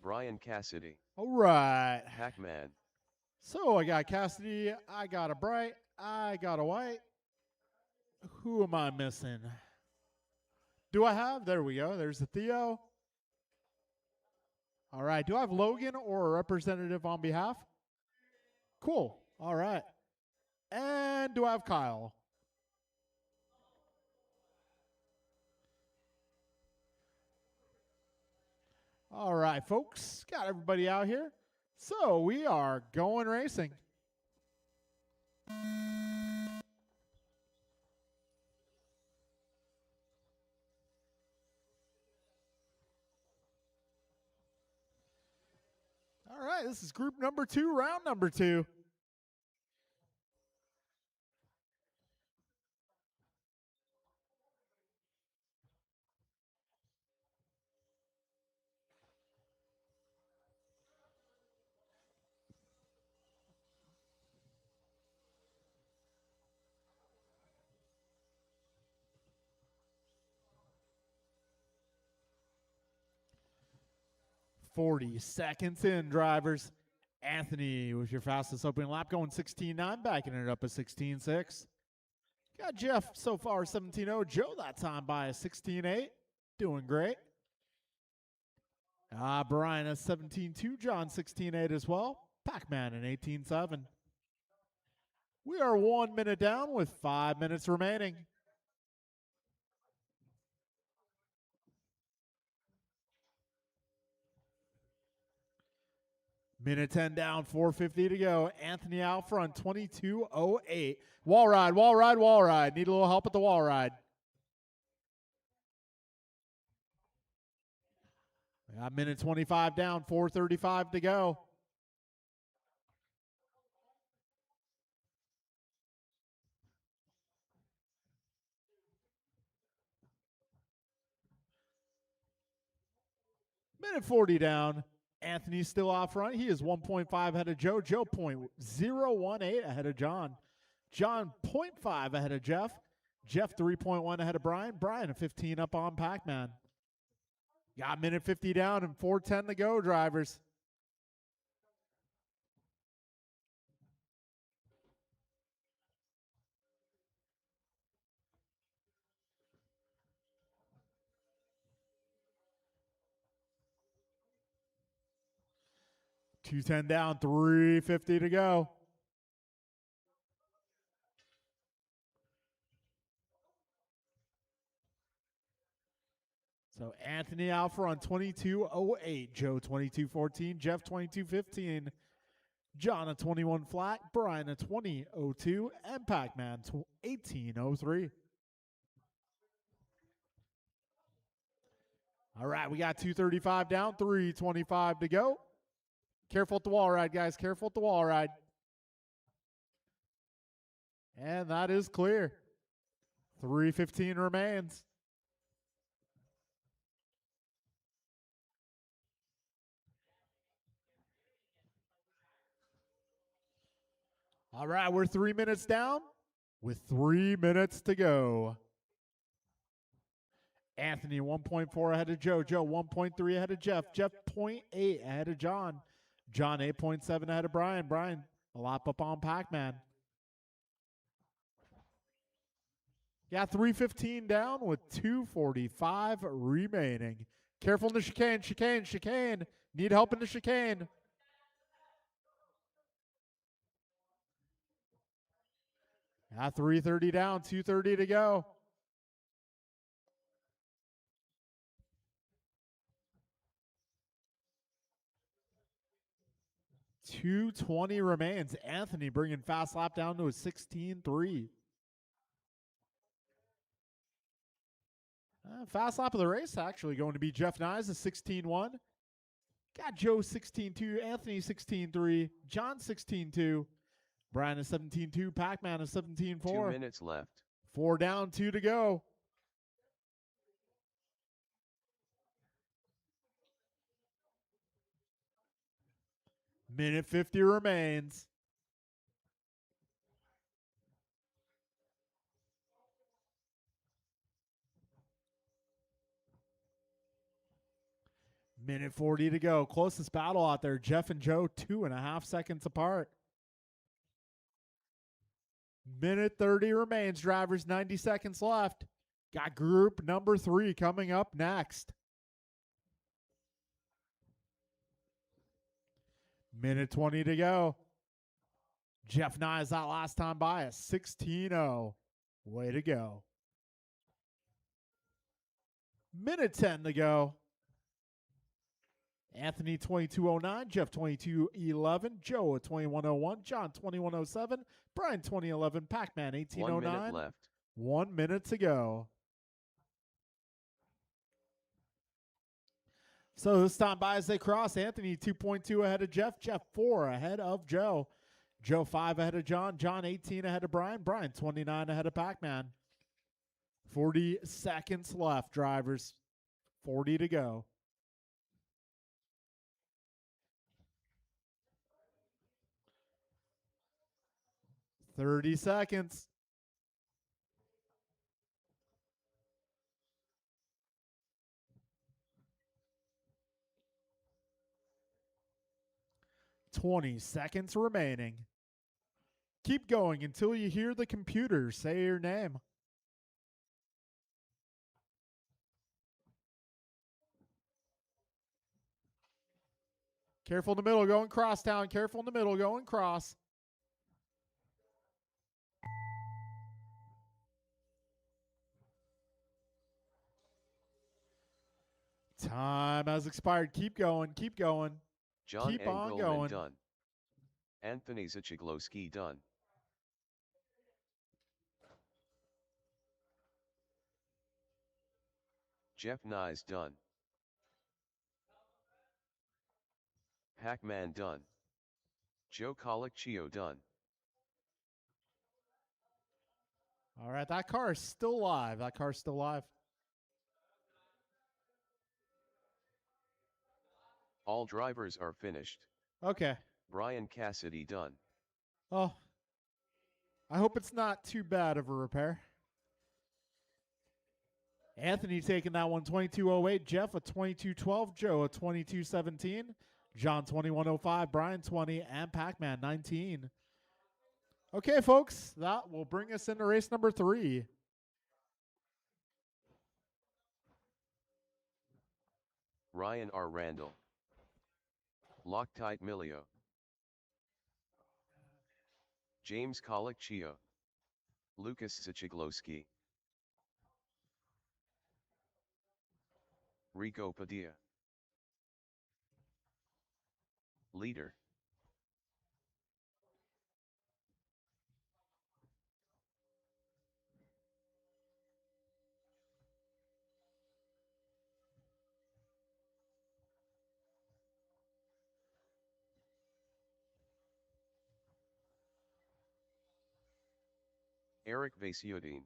Brian Cassidy. All right. Pac-Man. So I got Cassidy. I got a Bright. I got a White. Who am I missing? Do I have? There we go. There's the Theo. All right. Do I have Logan or a representative on behalf? Cool. All right. And do I have Kyle? All right, folks. Got everybody out here. So we are going racing. All right, this is group number 2, round number 2. "40 seconds in, drivers. Anthony with your fastest opening lap going 16.9, backing it up a 16.6. Got Jeff so far 17.0. Joe that time by a 16.8. Doing great. Brian a 17.2. John 16.8 as well. Pac-Man an 18.7. We are 1 minute down with 5 minutes remaining. Minute 10 down, 4:50 to go. Anthony out front, 22.08. Wall ride, wall ride, wall ride. Need a little help at the wall ride. We got minute 25 down, 4:35 to go. Minute 40 down. Anthony's still out front. He is 1.5 ahead of Joe. Joe 0.018 ahead of John. John 0.5 ahead of Jeff. Jeff 3.1 ahead of Brian. Brian a 15 up on Pac-Man. Got minute 50 down and 4:10 to go, drivers. $210 down, $350 to go. So Anthony out front, 22.08. Joe 22.14. Jeff 22.15. John a 21 flat. Brian a 20.02. And Pac-Man 18.03. All right, we got 235 down, 325 to go. Careful at the wall ride, guys. Careful at the wall ride. And that is clear. 315 remains. All right, we're 3 minutes down with 3 minutes to go. Anthony 1.4 ahead of Joe. Joe 1.3 ahead of Jeff. Jeff 0.8 ahead of John. John 8.7 ahead of Brian. Brian a lap up on Pac-Man. Yeah, 315 down with 245 remaining. Careful in the chicane, chicane, chicane. Need help in the chicane. Yeah, 330 down, 230 to go. $220 remains. Anthony bringing fast lap down to a 16.3. Fast lap of the race actually going to be Jeff Nyes, a 16.1. Got Joe 16.2, Anthony 16.3, John 16.2, Brian a 17.2, Pac-Man a 17.4. 2 minutes left. 4 down, 2 to go. Minute 50 remains. Minute 40 to go. Closest battle out there. Jeff and Joe 2.5 seconds apart. Minute 30 remains. Drivers 90 seconds left. Got group number 3 coming up next. Minute 20 to go. Jeff Nyes that last time by a 16.0. Way to go. Minute 10 to go. Anthony 22.09, Jeff 22.11, Joe 21.01, John 21.07, Brian 20.11, Pac-Man 18.09. 1 minute left. 1 minute to go. So this time by as they cross, Anthony 2.2 ahead of Jeff, Jeff 4 ahead of Joe, Joe 5 ahead of John, John 18 ahead of Brian, Brian 29 ahead of Pac-Man. 40 seconds left, drivers. 40 to go. $30 seconds. $20 seconds remaining. Keep going until you hear the computer say your name. Careful in the middle, going crosstown. Careful in the middle, going cross. Time has expired. Keep going. Keep going. John Keep on Engelman going. done. Anthony Zachiglowski done. Jeff Nyes done. Pac-Man done. Joe Colicchio done. All right, that car is still live. That car's still live. All drivers are finished. Okay. Brian Cassidy done. Oh. I hope it's not too bad of a repair. Anthony taking that one 22.08. Jeff a 22.12. Joe a 22.17. John 21.05. Brian 20. And Pac-Man 19. Okay, folks, that will bring us into race number 3. Ryan R. Randall, Loctite Milio, James Kolakchio, Lucas Zachiglowski, Rico Padilla. Leader. Eric Vasiodine.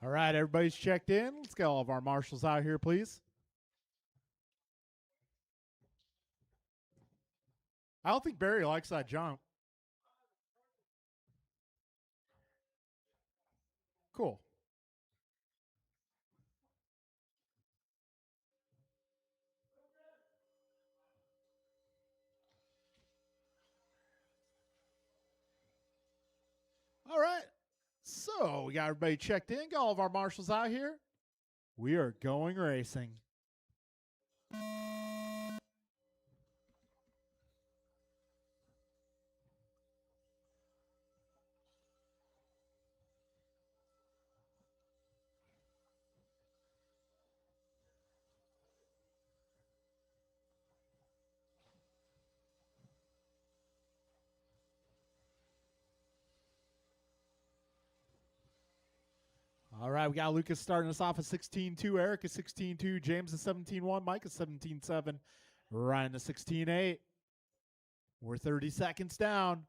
All right, everybody's checked in. Let's get all of our marshals out here, please. I don't think Barry likes that jump. Cool. All right. So we got everybody checked in. Got all of our marshals out here. We are going racing. All right, we got Lucas starting us off at 16.2, Eric at 16.2, James at 17.1, Mike at 17.7, Ryan at 16.8. We're 30 seconds down.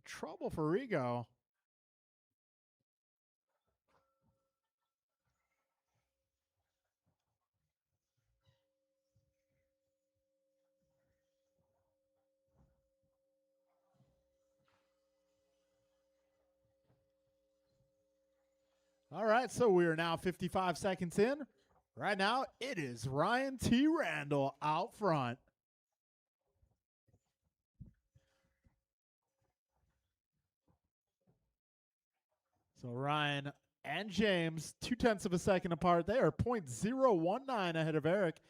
Trouble for Rigo. All right, so we are now 55 seconds in. Right now, it is Ryan T. Randall out front. So Ryan and James, 0.2 of a second apart. They are 0.019 ahead of Eric.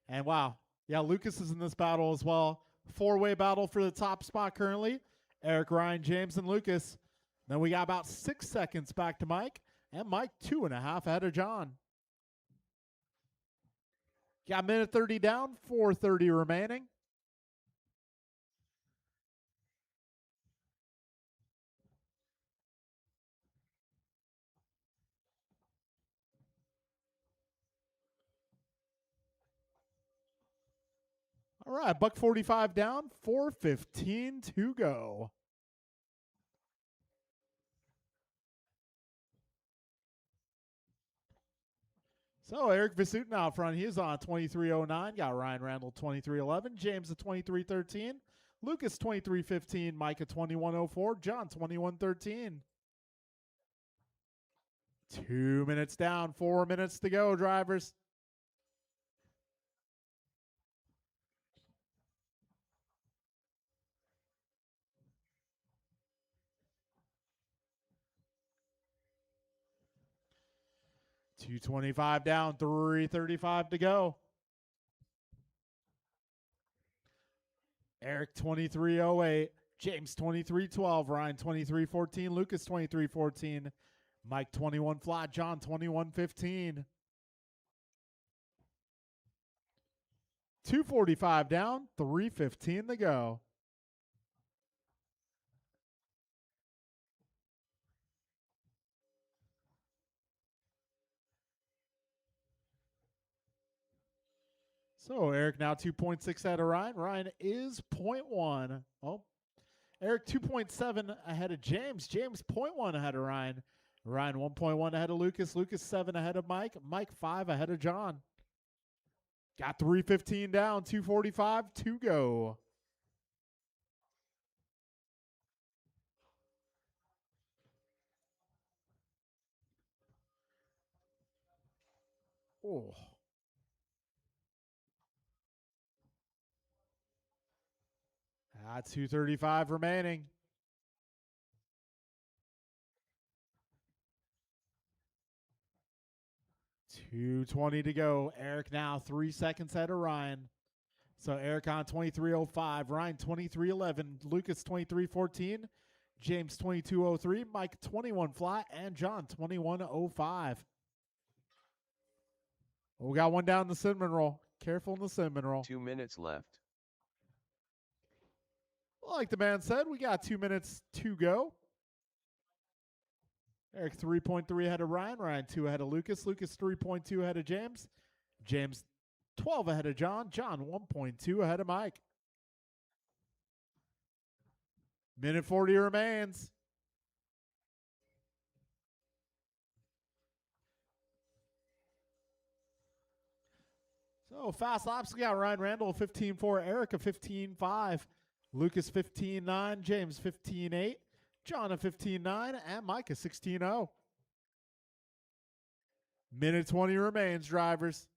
And wow, yeah, Lucas is in this battle as well. 4-way battle for the top spot currently. Eric, Ryan, James, and Lucas. Then we got about 6 seconds back to Mike. And Mike 2.5 ahead of John. Got minute 30 down, 4:30 remaining. All right, $1.45 down, 4:15 to go. So Eric Vasutin out front. He is on 23.09. Got Ryan Randall 23.11. James at 23.13. Lucas 23.15. Mike at 21.04. John 21.13. 2 minutes down. 4 minutes to go, drivers. $2.25 down. 3:35 to go. Eric 23.08. James 23.12. Ryan 23.14. Lucas 23.14. Mike 21 flat. John 21.15. 2:45 down. 3:15 to go. So Eric now 2.6 ahead of Ryan. Ryan is 0.1. Oh, Eric 2.7 ahead of James. James 0.1 ahead of Ryan. Ryan 1.1 ahead of Lucas. Lucas 7 ahead of Mike. Mike 5 ahead of John. Got 3:15 down, 2:45 to go. Oh. 2:35 remaining. 2:20 to go. Eric now 3 seconds ahead of Ryan. So Eric on 23:05, Ryan 23:11, Lucas 23:14, James 22:03, Mike 21 flat, and John 21:05. We got one down the cinnamon roll. Careful in the cinnamon roll. 2 minutes left. Like the man said, we got 2 minutes to go. Eric 3.3 ahead of Ryan. Ryan 2 ahead of Lucas. Lucas 3.2 ahead of James. James 12 ahead of John. John 1.2 ahead of Mike. Minute 40 remains. So fast laps, we got Ryan Randall 15.4, Eric a 15.5, Lucas 15.9, James 15.8, John a 15.9, and Mike a 16.0. Minute 20 remains, drivers.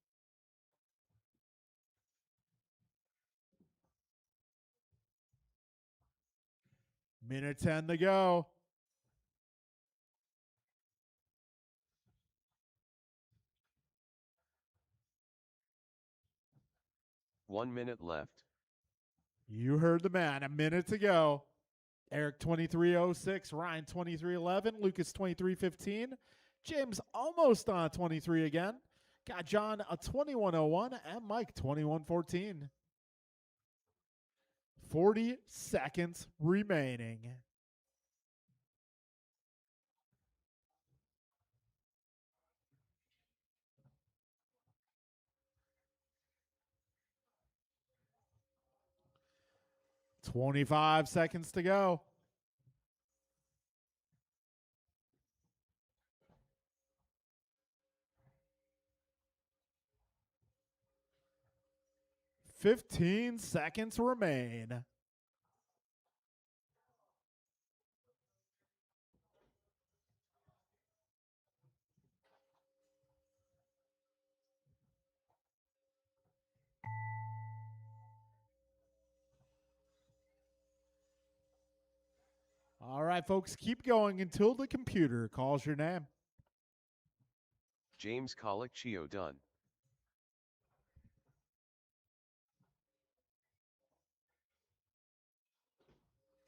Minute 10 to go. One minute left. You heard the man. A minute to go. Eric 23:06, Ryan 23:11, Lucas 23:15, James almost on 23 again. Got John a 21:01 and Mike 21:14. 40 seconds remaining. $25 seconds to go. $15 seconds remain. All right, folks, keep going until the computer calls your name. James Colicchio done.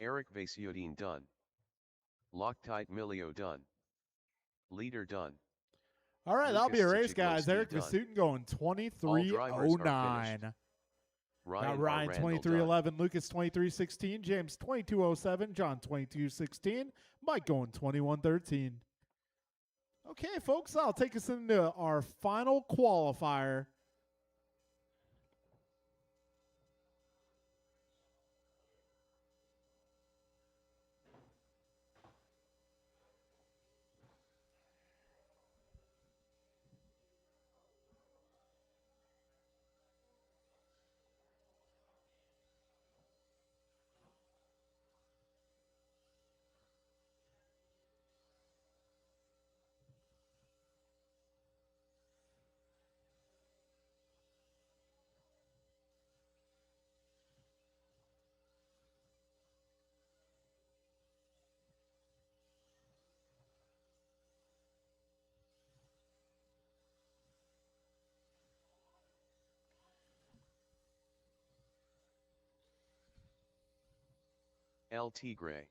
Eric Vasiodine done. Loctite Milio done. Leader done. All right, that'll be a race, Lucas guys. Tchaikovsky Eric done. Vasutin going All drivers are 23:09. Ryan, Got Ryan Randall 23:11, Lucas 23:16, James 22:07, John 22:16, Mike going 21:13. Okay, folks, that'll take us into our final qualifier. El Tigre.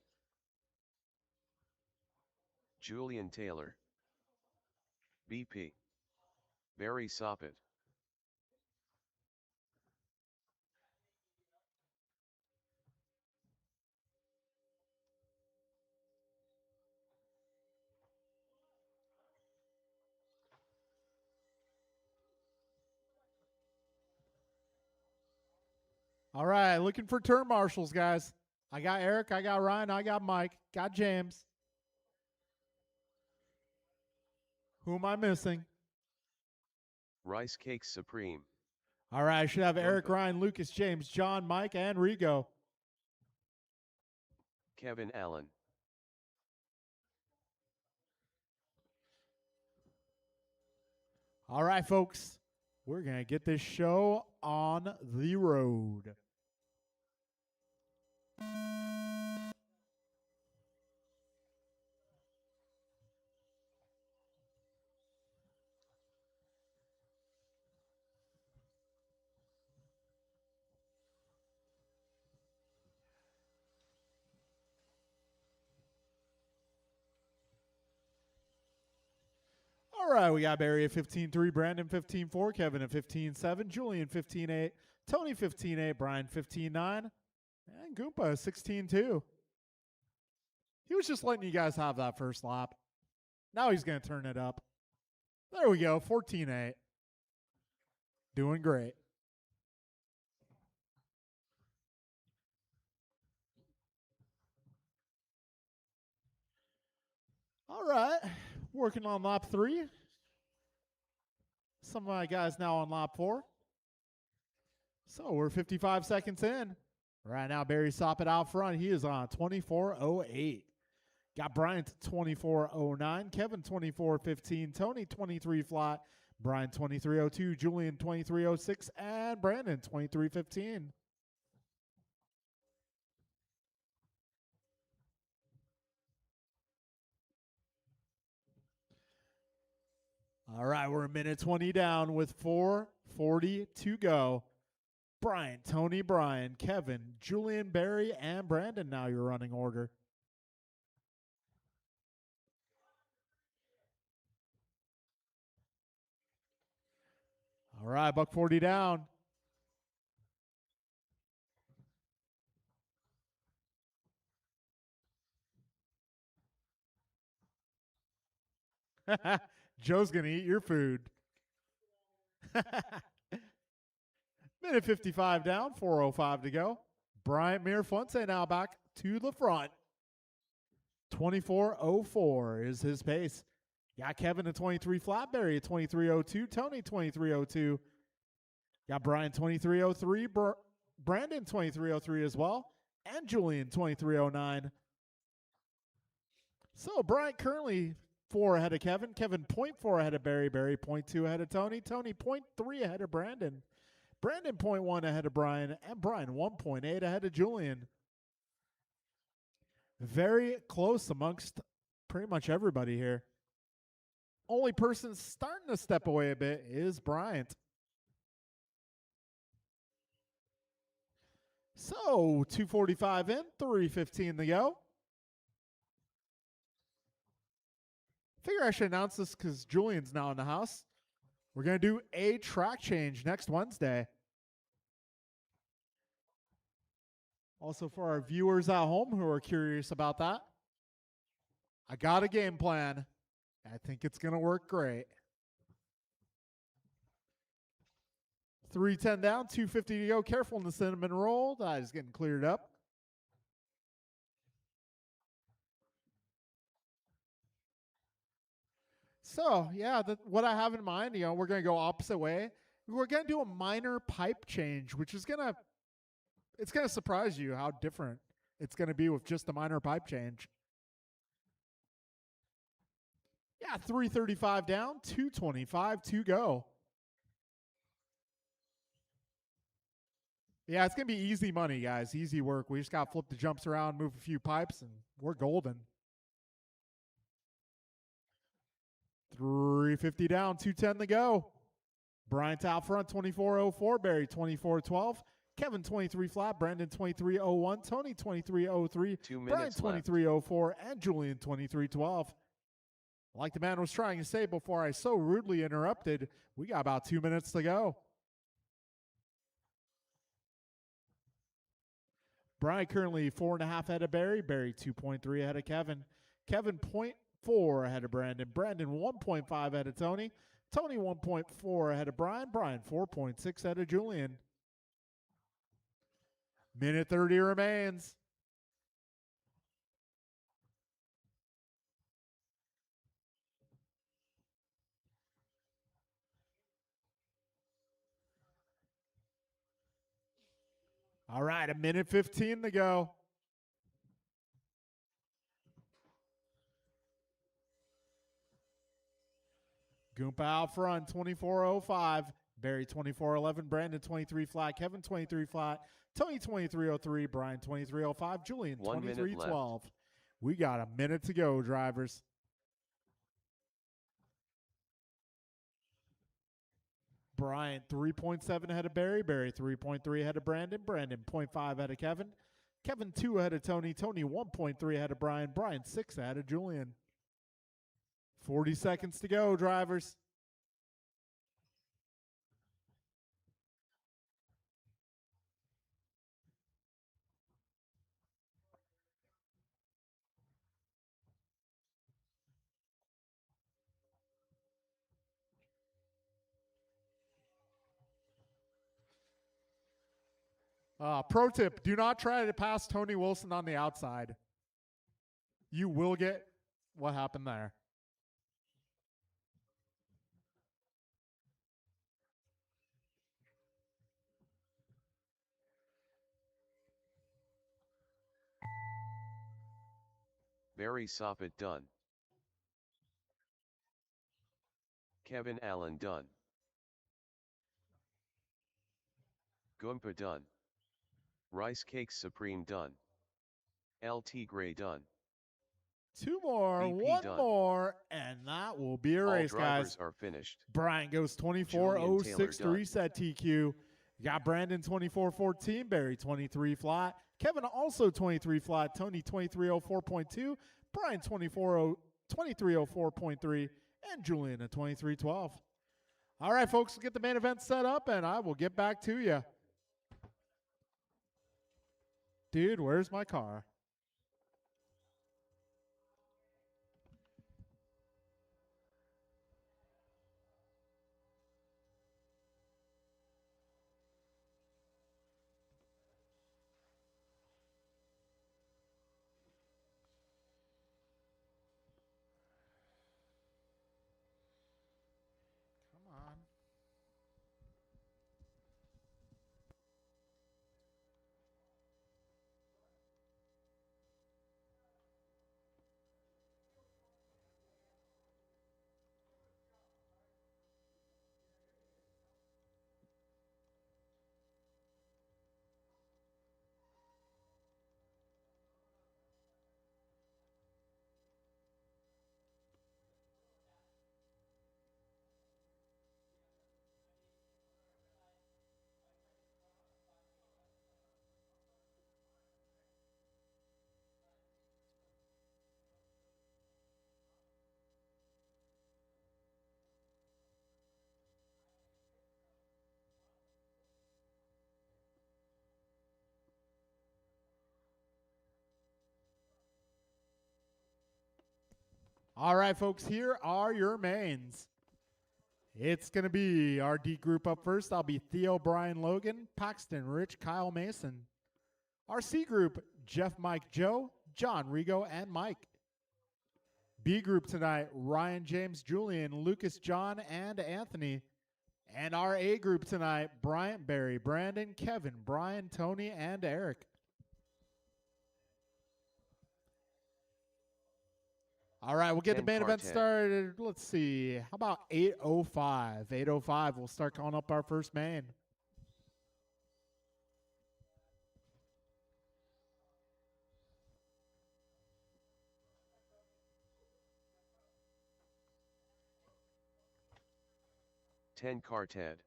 Julian Taylor. BP. Barry Soppet. All right, looking for turn marshals, guys. I got Eric, I got Ryan, I got Mike, got James. Who am I missing? Rice Cakes Supreme. All right, I should have Eric, Gumpa. Ryan, Lucas, James, John, Mike, and Rigo. Kevin Allen. All right, folks, we're going to get this show on the road. All right, we got Barry at 15-3, Brandon 15-4, Kevin at 15-7, Julian 15-8, Tony 15-8, Brian 15-9, and Goomba 16-2. He was just letting you guys have that first lap. Now he's going to turn it up. There we go, 14-8. Doing great. All right, working on lap 3. Some of my guys now on lap 4. So we're 55 seconds in. Right now, Barry Soppet out front. He is on 24.08. Got Bryant 24.09. Kevin 24.15. Tony 23 flat. Brian 23.02. Julian 23.06. And Brandon 23.15. All right, we're a minute 20 down with 4:40 to go. Brian, Tony, Brian, Kevin, Julian, Barry, and Brandon now your running order. All right, buck 40 down. Joe's going to eat your food. Minute 55 down, 4:05 to go. Bryant Mirafonte now back to the front. 24.04 is his pace. Got Kevin at 23 flat, Barry at 23.02, Tony 23.02. Got Brian 23.03, Brandon 23.03 as well, and Julian 23.09. So Bryant currently 4 ahead of Kevin, Kevin 0.4 ahead of Barry, Barry 0.2 ahead of Tony, Tony 0.3 ahead of Brandon, Brandon 0.1 ahead of Brian, and Brian 1.8 ahead of Julian. Very close amongst pretty much everybody here. Only person starting to step away a bit is Bryant. So 2:45 in, 3:15 to go. Figure I should announce this because Julian's now in the house. We're going to do a track change next Wednesday. Also, for our viewers at home who are curious about that, I got a game plan. I think it's going to work great. 3:10 down, 2:50 to go. Careful in the cinnamon roll. That is getting cleared up. So, yeah, what I have in mind, we're going to go opposite way. We're going to do a minor pipe change, which is it's going to surprise you how different it's going to be with just a minor pipe change. Yeah, 3:35 down, 2:25 to go. Yeah, it's going to be easy money, guys. Easy work. We just got to flip the jumps around, move a few pipes, and we're golden. 3:50 down, 2:10 to go. Bryant out front, 24.04. Barry, 24.12. Kevin, 23 flat. Brandon, 23.01. Tony, 23.03. 2 minutes Brian, 23.04. And Julian, 23.12. Like the man was trying to say before I so rudely interrupted, we got about 2 minutes to go. Brian currently 4.5 ahead of Barry. Barry 2.3 ahead of Kevin. Kevin 0.4 ahead of Brandon. Brandon 1.5 ahead of Tony. Tony 1.4 ahead of Brian. Brian 4.6 ahead of Julian. Minute 30 remains. All right, a minute 15 to go. Goomba out front, 24:05. Barry 24:11. Brandon 23 flat. Kevin 23 flat. Tony 23:03. Brian 23:05. Julian 1 minute 23:12. We got a minute to go, drivers. Brian 3.7 ahead of Barry. Barry 3.3 ahead of Brandon. Brandon 0.5 ahead of Kevin. Kevin 2 ahead of Tony. Tony 1.3 ahead of Brian. Brian 6 ahead of Julian. 40 seconds to go, drivers. Pro tip, do not try to pass Tony Wilson on the outside. You will get what happened there. Barry Soppet done. Kevin Allen done. Goomba done. Rice Cakes Supreme done. LT Gray done. 2 more, BP 1 done. more, and that will be a All race, drivers guys. are finished. Brian goes Julian 24:06 to Taylor reset TQ. You got Brandon 24:14, Barry 23 flat, Kevin also 23 flat, Tony 23:04.2, Brian 23:04.3, and Julian at 23:12. All right, folks, we'll get the main event set up, and I will get back to you. Dude, where's my car? Come on. All right, folks, here are your mains. It's going to be our D group up first. I'll be Theo, Brian, Logan, Paxton, Rich, Kyle, Mason. Our C group, Jeff, Mike, Joe, John, Rigo, and Mike. B group tonight, Ryan, James, Julian, Lucas, John, and Anthony. And our A group tonight, Bryant, Barry, Brandon, Kevin, Brian, Tony, and Eric. All right, we'll get the main event started. Let's see. How about 8:05? 8:05, we'll start calling up our first main. Ten car Ted.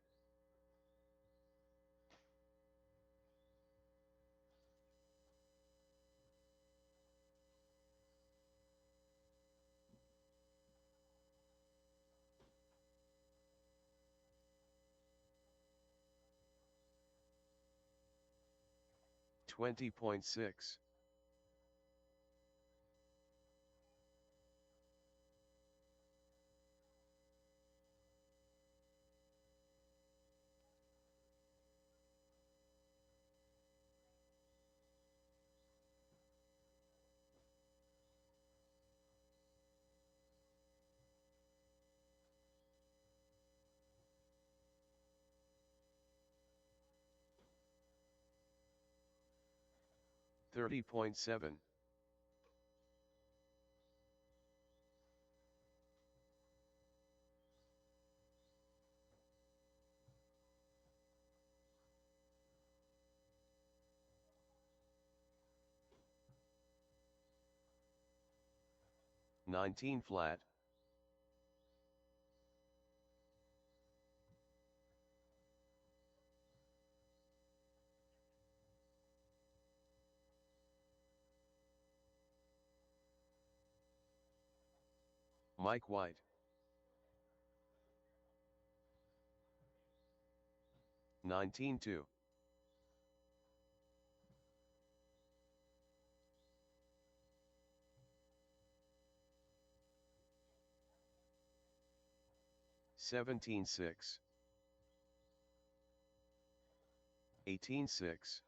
$20.6. 30.7. 19 flat. 'Mike White. 19-2. 17-6. 18-6.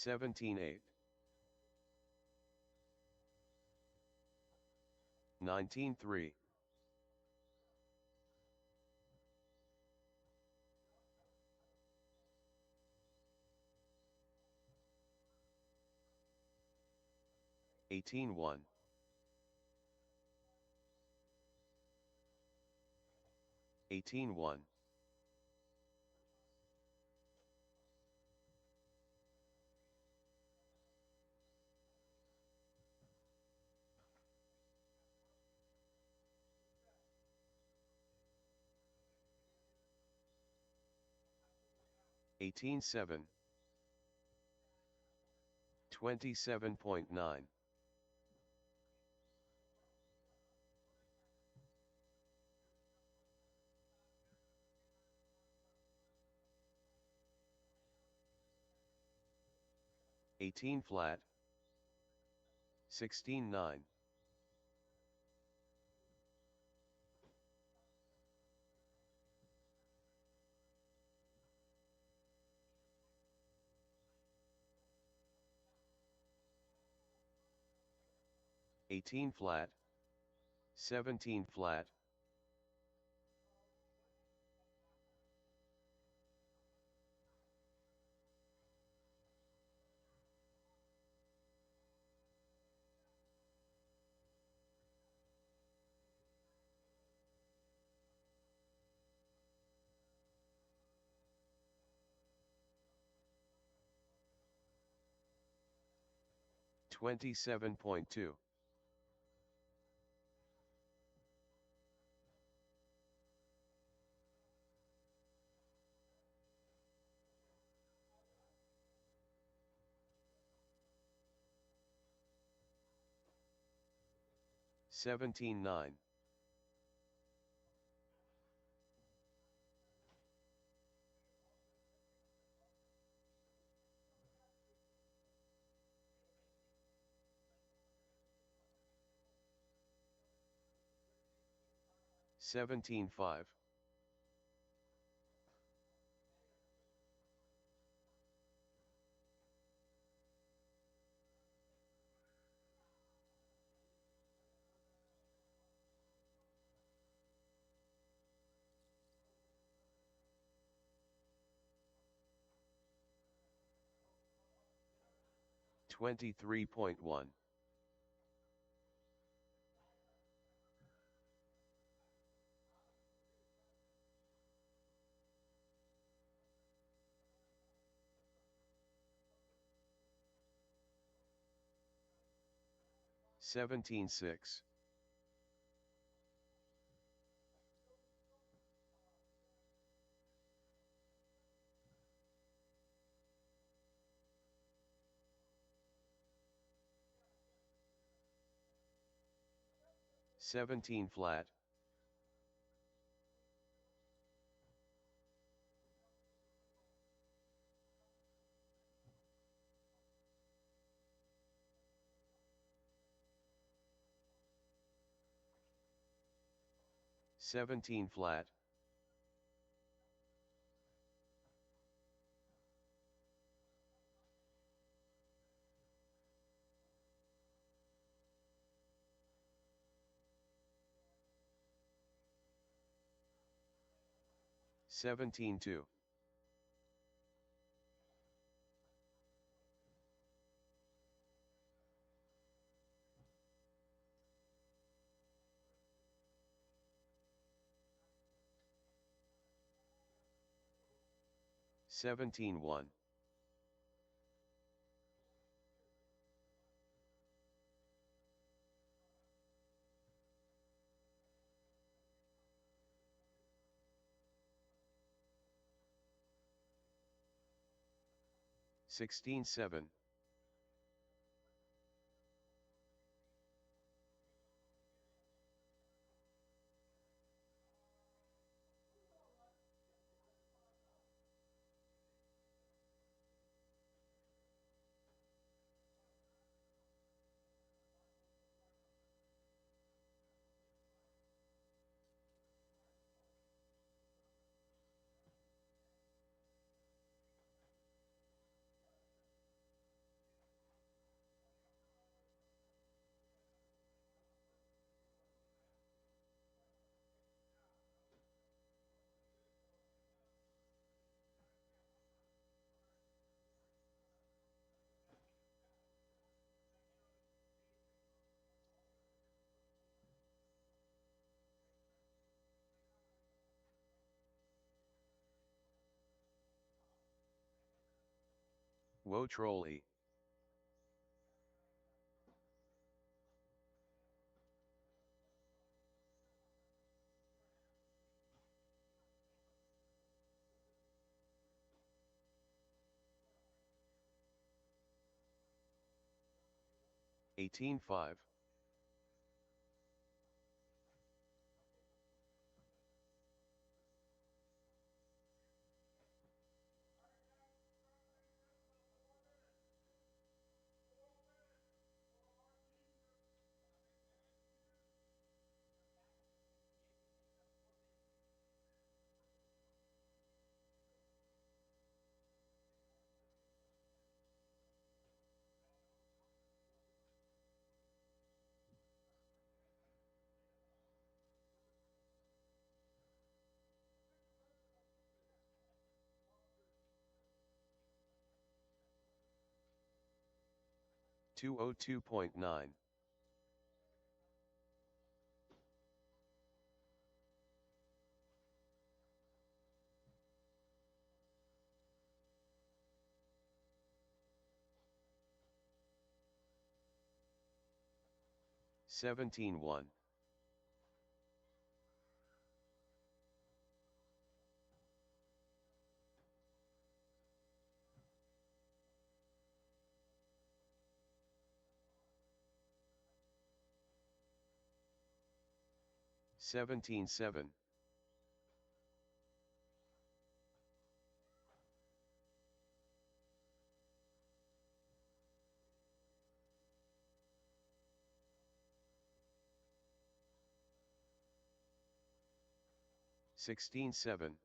17-8. 19-3. 18-1. 18-1. 18-7. 27.9. 18 flat. 16-9. 18 flat. 17 flat. 27.2. 17-9. 17-5. 23.1. 17-6. 17 flat. 17 flat. 17-2. 17-1. 16-7. 'Whoa trolley. $18.5. 202.9. 17-1. 17-7. 16-7.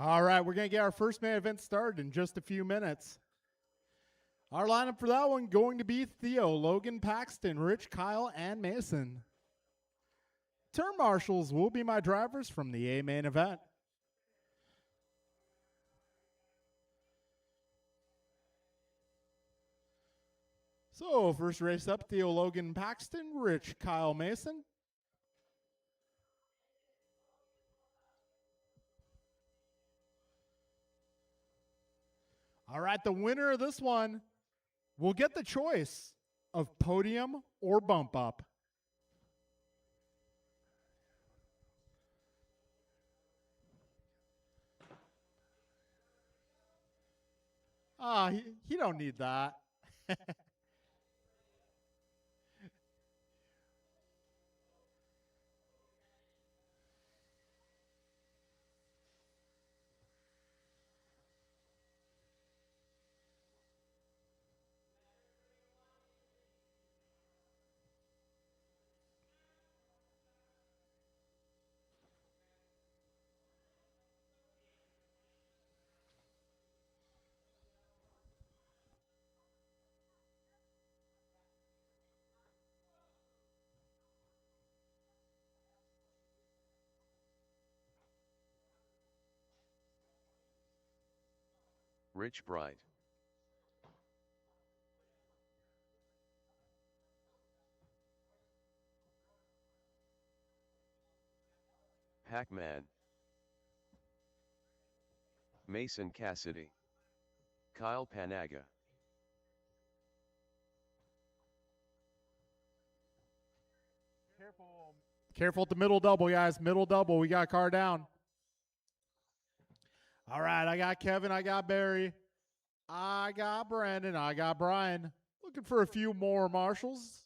'All right, we're going to get our first main event started in just a few minutes. Our lineup for that one going to be Theo, Logan Paxton, Rich, Kyle, and Mason. Turn marshals will be my drivers from the A main event. So, first race up, Theo, Logan Paxton, Rich, Kyle, Mason. All right, the winner of this one will get the choice of podium or bump up. He don't need that. Rich Bright. Pac-Man. Mason Cassidy. Kyle Panaga. Careful at the middle double, guys. Middle double. We got car down. All right, I got Kevin. I got Barry. I got Brandon. I got Brian. Looking for a few more marshals.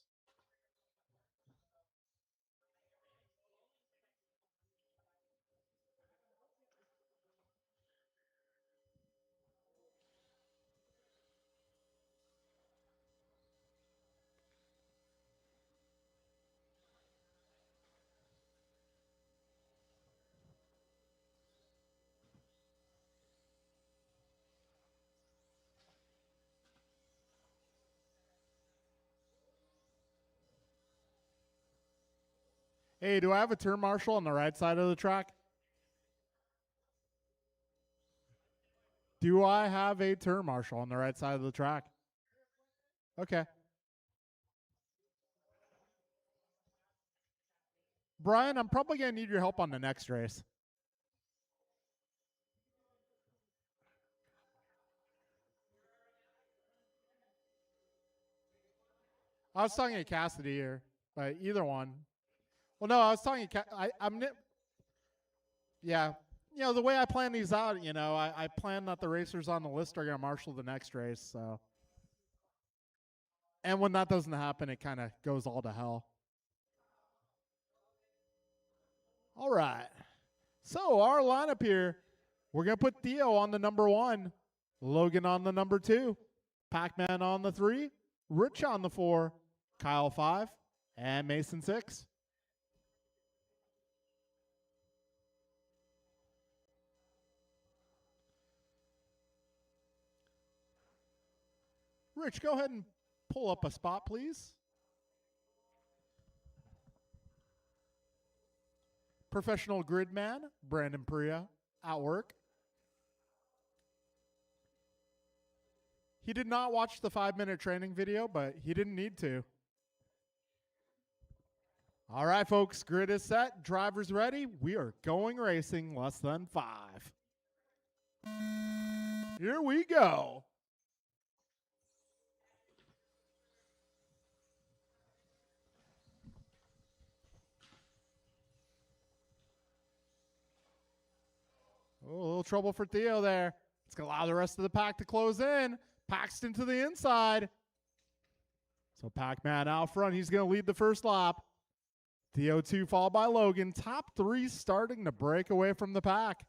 Hey, do I have a turn marshal on the right side of the track? Do I have a turn marshal on the right side of the track? Okay. Brian, I'm probably going to need your help on the next race. I was talking to Cassidy here, but either one. Well, no, I was talking. Yeah, the way I plan these out, I plan that the racers on the list are going to marshal the next race. So, and when that doesn't happen, it kind of goes all to hell. All right. So our lineup here, we're going to put Theo on the number 1, Logan on the number 2, Pac-Man on the 3, Rich on the 4, Kyle 5, and Mason 6. Rich, go ahead and pull up a spot, please. Professional grid man, Brandon Priya, at work. He did not watch the 5-minute training video, but he didn't need to. All right, folks, grid is set. Drivers ready. We are going racing less than 5. Here we go. Oh, a little trouble for Theo there. It's going to allow the rest of the pack to close in. Paxton to the inside. So Pac-Man out front. He's going to lead the first lap. Theo 2 followed by Logan. Top 3 starting to break away from the pack.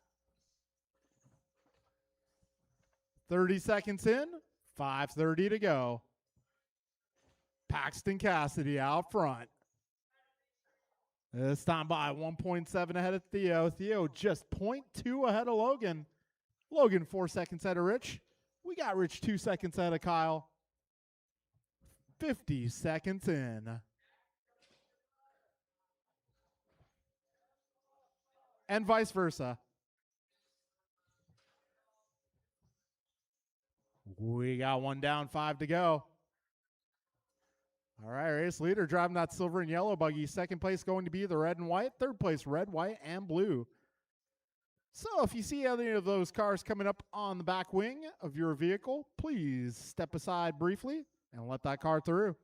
30 seconds in. 5:30 to go. Paxton Cassidy out front. This time by 1.7 ahead of Theo. Theo just 0.2 ahead of Logan. Logan 4 seconds ahead of Rich. We got Rich 2 seconds ahead of Kyle. 50 seconds in. And vice versa. We got one down, 5 to go. All right, race leader driving that silver and yellow buggy. Second place going to be the red and white. Third place, red, white, and blue. So if you see any of those cars coming up on the back wing of your vehicle, please step aside briefly and let that car through.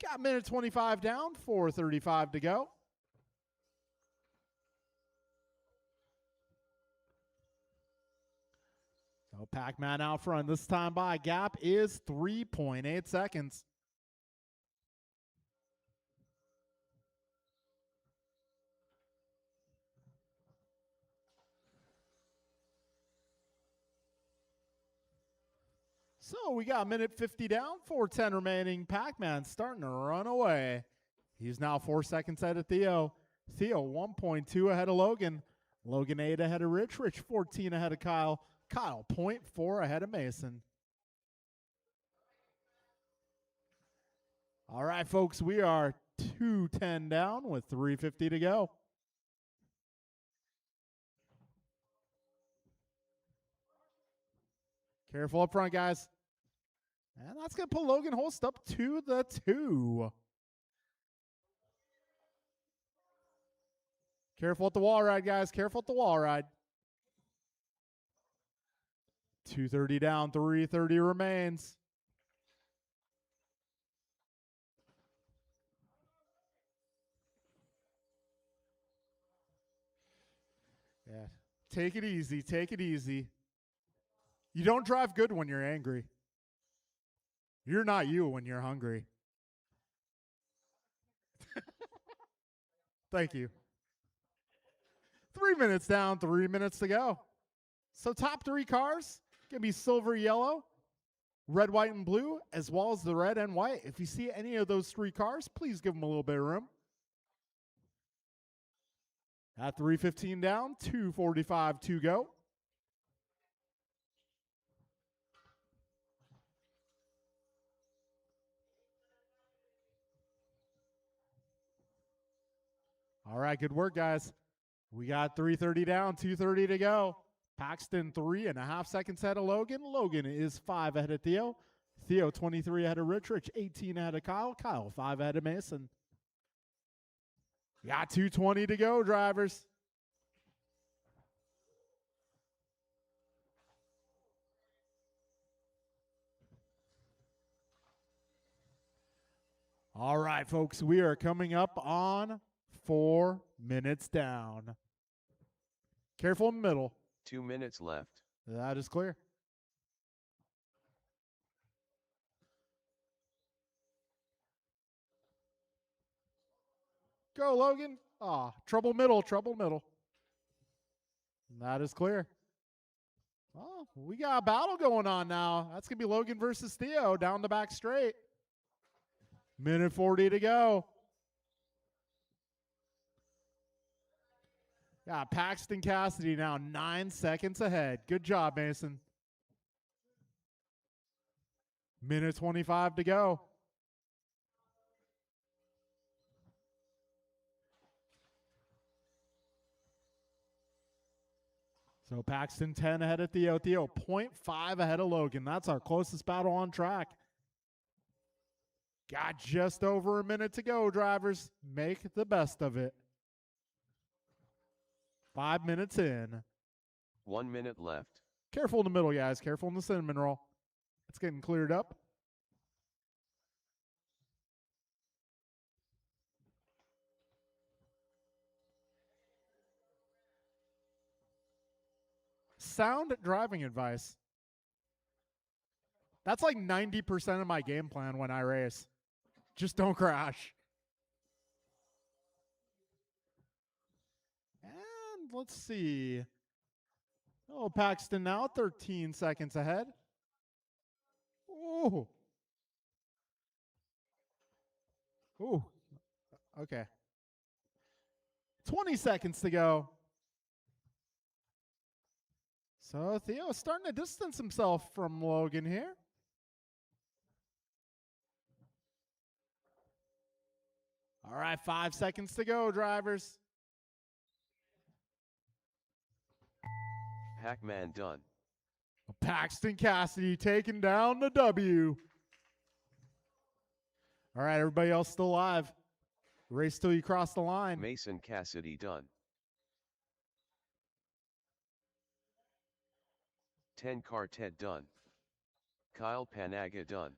Got minute 25 down, 4:35 to go. So Pac-Man out front. This time by gap is 3.8 seconds. So we got a minute 50 down, 4:10 remaining. Pac-Man starting to run away. He's now 4 seconds ahead of Theo. Theo 1.2 ahead of Logan. Logan 8 ahead of Rich. Rich 14 ahead of Kyle. Kyle 0.4 ahead of Mason. All right, folks, we are 2:10 down with 3:50 to go. Careful up front, guys. And that's going to put Logan Holst up to the 2. Careful at the wall ride, guys. Careful at the wall ride. 2:30 down, 3:30 remains. Yeah, take it easy. Take it easy. You don't drive good when you're angry. You're not you when you're hungry. Thank you. 3 minutes down, 3 minutes to go. So top 3 cars going to be silver, yellow, red, white, and blue, as well as the red and white. If you see any of those 3 cars, please give them a little bit of room. At 3:15 down, 2:45 to go. All right, good work, guys. We got 3:30 down, 2:30 to go. Paxton 3.5 seconds ahead of Logan. Logan is 5 ahead of Theo. Theo 23 ahead of Rich. Rich 18 ahead of Kyle. Kyle 5 ahead of Mason. We got 2:20 to go, drivers. All right, folks, we are coming up on 4 minutes down. Careful in the middle. 2 minutes left. That is clear. Go, Logan. Ah, trouble middle, trouble middle. That is clear. Oh, we got a battle going on now. That's going to be Logan versus Theo down the back straight. Minute 40 to go. Yeah, Paxton Cassidy now 9 seconds ahead. Good job, Mason. Minute 25 to go. So Paxton 10 ahead of Theo. Theo 0.5 ahead of Logan. That's our closest battle on track. Got just over a minute to go, drivers. Make the best of it. 5 minutes in. 1 minute left. Careful in the middle, guys. Careful in the cinnamon roll. It's getting cleared up. Sound driving advice. That's like 90% of my game plan when I race. Just don't crash. And let's see. Oh, Paxton now 13 seconds ahead. Ooh. Ooh. Okay. 20 seconds to go. So Theo's starting to distance himself from Logan here. All right, 5 seconds to go, drivers. Pac-Man done. Paxton Cassidy taking down the W. All right, everybody else still alive. Race till you cross the line. Mason Cassidy done. 10 Quartet done. Kyle Panaga done.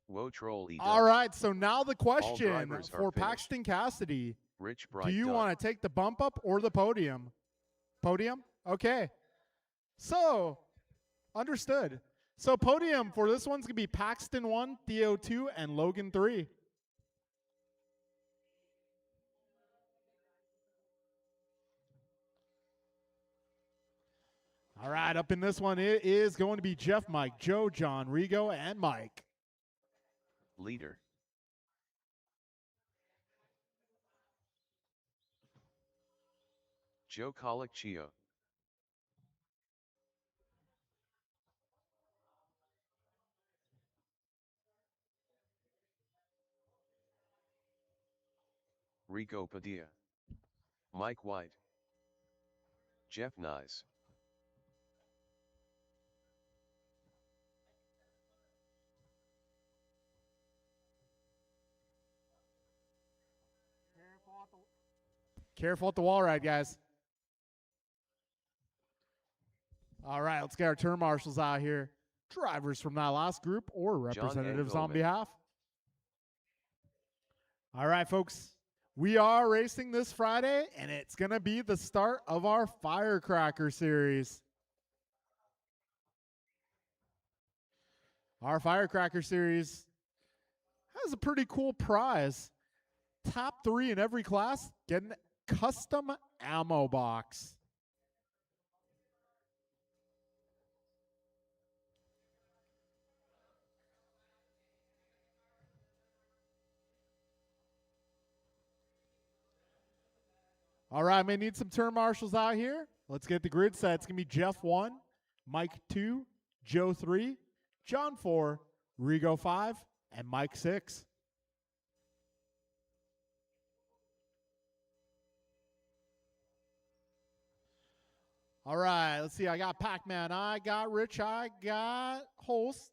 Wotrolli done. All right, so now the question drivers are for finished. Paxton Cassidy. Rich Bright Do you done. want to take the bump up or the podium? Podium? Okay. So Understood. So podium for this one's going to be Paxton 1, Theo 2, and Logan 3. All right, up in this one, it is going to be Jeff, Mike, Joe, John, Rigo, and Mike. Leader. Joe Colicchio. Rico Padilla. Mike White. Jeff Nyes. Careful at the wall ride, guys. All right, let's get our turn marshals out here. Drivers from that last group or representatives on behalf. All right, folks. We are racing this Friday, and it's going to be the start of our Firecracker Series. Our Firecracker Series has a pretty cool prize. Top 3 in every class get a custom ammo box. All right, may need some turn marshals out here. Let's get the grid set. It's going to be Jeff 1, Mike 2, Joe 3, John 4, Rigo 5, and Mike 6. All right, let's see. I got Pac-Man. I got Rich. I got Holst.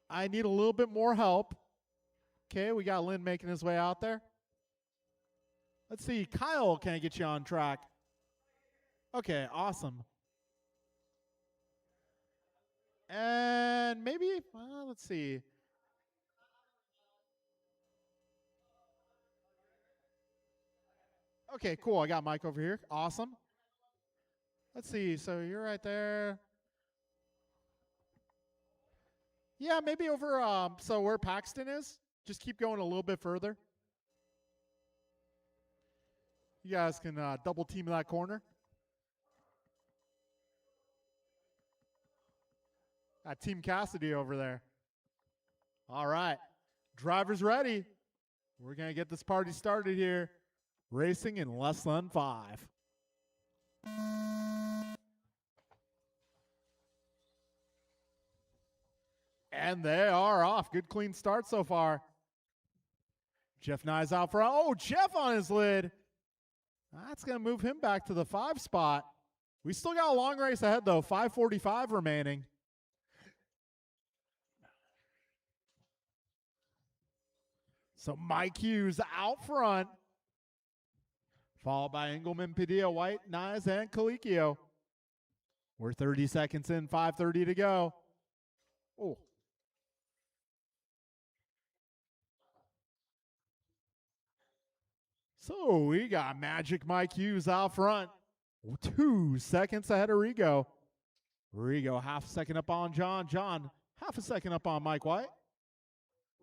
I need a little bit more help. Okay, we got Lynn making his way out there. Let's see. Kyle, can I get you on track? Okay, awesome. And maybe, let's see. Okay, cool. I got Mike over here. Awesome. Let's see. So you're right there. Yeah, maybe over, so where Paxton is. Just keep going a little bit further. You guys can double team that corner. Got Team Cassidy over there. All right. Drivers ready. We're going to get this party started here. Racing in less than 5. And they are off. Good clean start so far. Jeff Nyes out front. Oh, Jeff on his lid. That's going to move him back to the 5 spot. We still got a long race ahead, though. 5:45 remaining. So Mike Hughes out front. Followed by Engelman, Padilla, White, Nyes, and Colicchio. We're 30 seconds in, 5:30 to go. Oh. So we got Magic Mike Hughes out front. 2 seconds ahead of Rigo. Rigo half a second up on John. John half a second up on Mike White.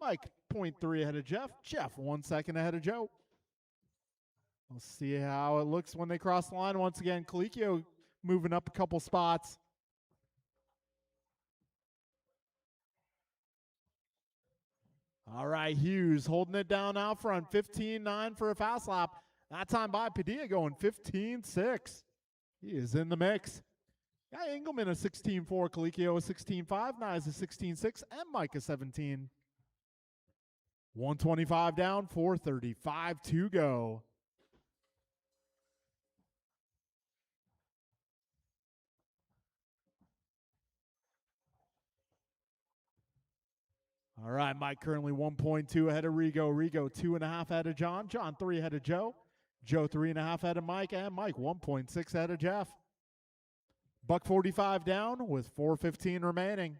Mike 0.3 ahead of Jeff. Jeff 1 second ahead of Joe. We'll see how it looks when they cross the line. Once again, Colicchio moving up a couple spots. All right, Hughes holding it down out front. 15.9 for a fast lap. That time by Padilla going 15.6. He is in the mix. Got Engelman a 16.4, Colicchio a 16.5, Nyes a 16.6, and Mike a 17. 125 down, 4:35 to go. All right, Mike currently 1.2 ahead of Rigo. Rigo 2.5 ahead of John. John 3 ahead of Joe. Joe 3.5 ahead of Mike. And Mike 1.6 ahead of Jeff. $1.45 down with 4:15 remaining.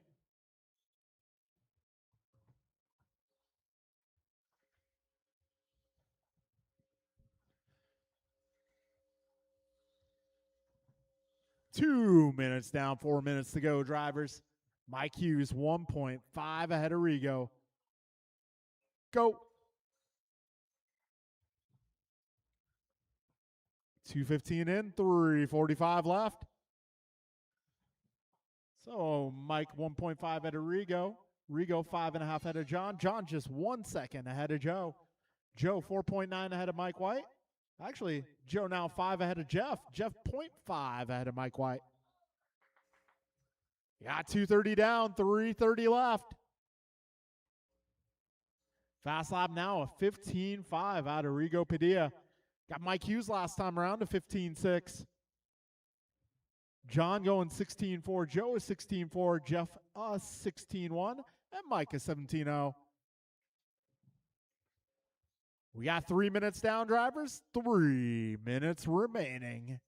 2 minutes down, 4 minutes to go, drivers. Mike Hughes, 1.5 ahead of Rigo. Go. 2:15 in, 3:45 left. So Mike 1.5 ahead of Rigo. Rigo 5.5 ahead of John. John just 1 second ahead of Joe. Joe 4.9 ahead of Mike White. Actually, Joe now 5 ahead of Jeff. Jeff 0.5 ahead of Mike White. Got 2:30 down, 3:30 left. Fast lap now, a 15.5 out of Rigo Padilla. Got Mike Hughes last time around to 15.6. John going 16.4. Joe is 16.4. Jeff 16.1. And Mike is 17.0. We got 3 minutes down, drivers. 3 minutes remaining.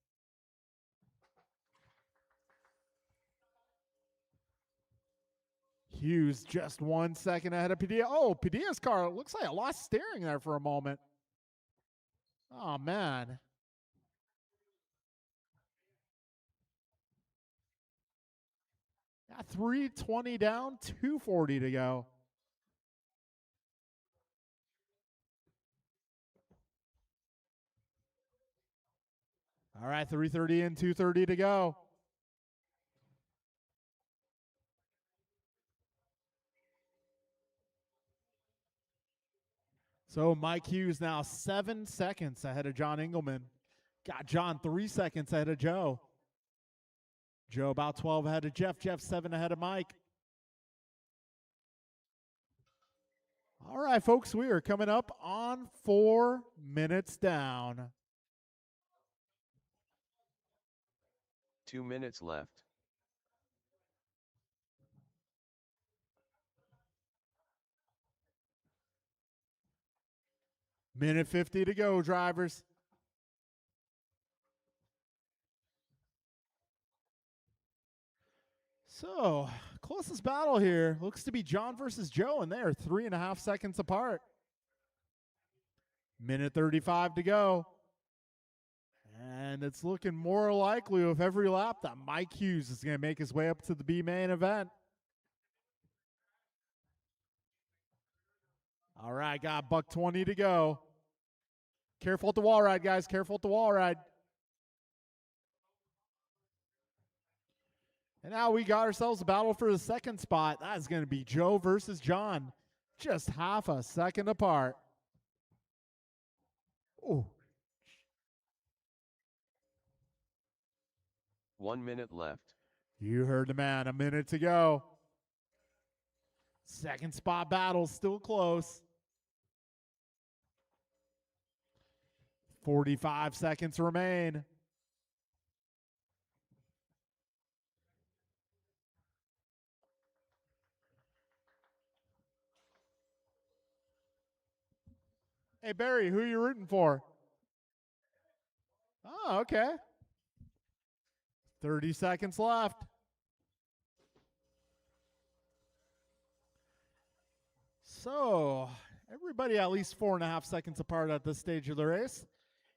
Hughes just 1 second ahead of Padilla. Oh, Padilla's car looks like it lost steering there for a moment. Oh, man. Got 3:20 down, 2:40 to go. All right, 3:30 in, 2:30 to go. So Mike Hughes now 7 seconds ahead of John Engelman. Got John 3 seconds ahead of Joe. Joe about 12 ahead of Jeff. Jeff 7 ahead of Mike. All right, folks, we are coming up on 4 minutes down. 2 minutes left. Minute 50 to go, drivers. So, closest battle here looks to be John versus Joe, and they are 3.5 seconds apart. Minute 35 to go. And it's looking more likely with every lap that Mike Hughes is going to make his way up to the B main event. All right, got $1.20 to go. Careful at the wall ride, guys. Careful at the wall ride. And now we got ourselves a battle for the second spot. That is going to be Joe versus John. Just half a second apart. Oh. 1 minute left. You heard the man. A minute to go. Second spot battle still close. 45 seconds remain. Hey, Barry, who are you rooting for? Oh, okay. 30 seconds left. So, everybody at least 4.5 seconds apart at this stage of the race.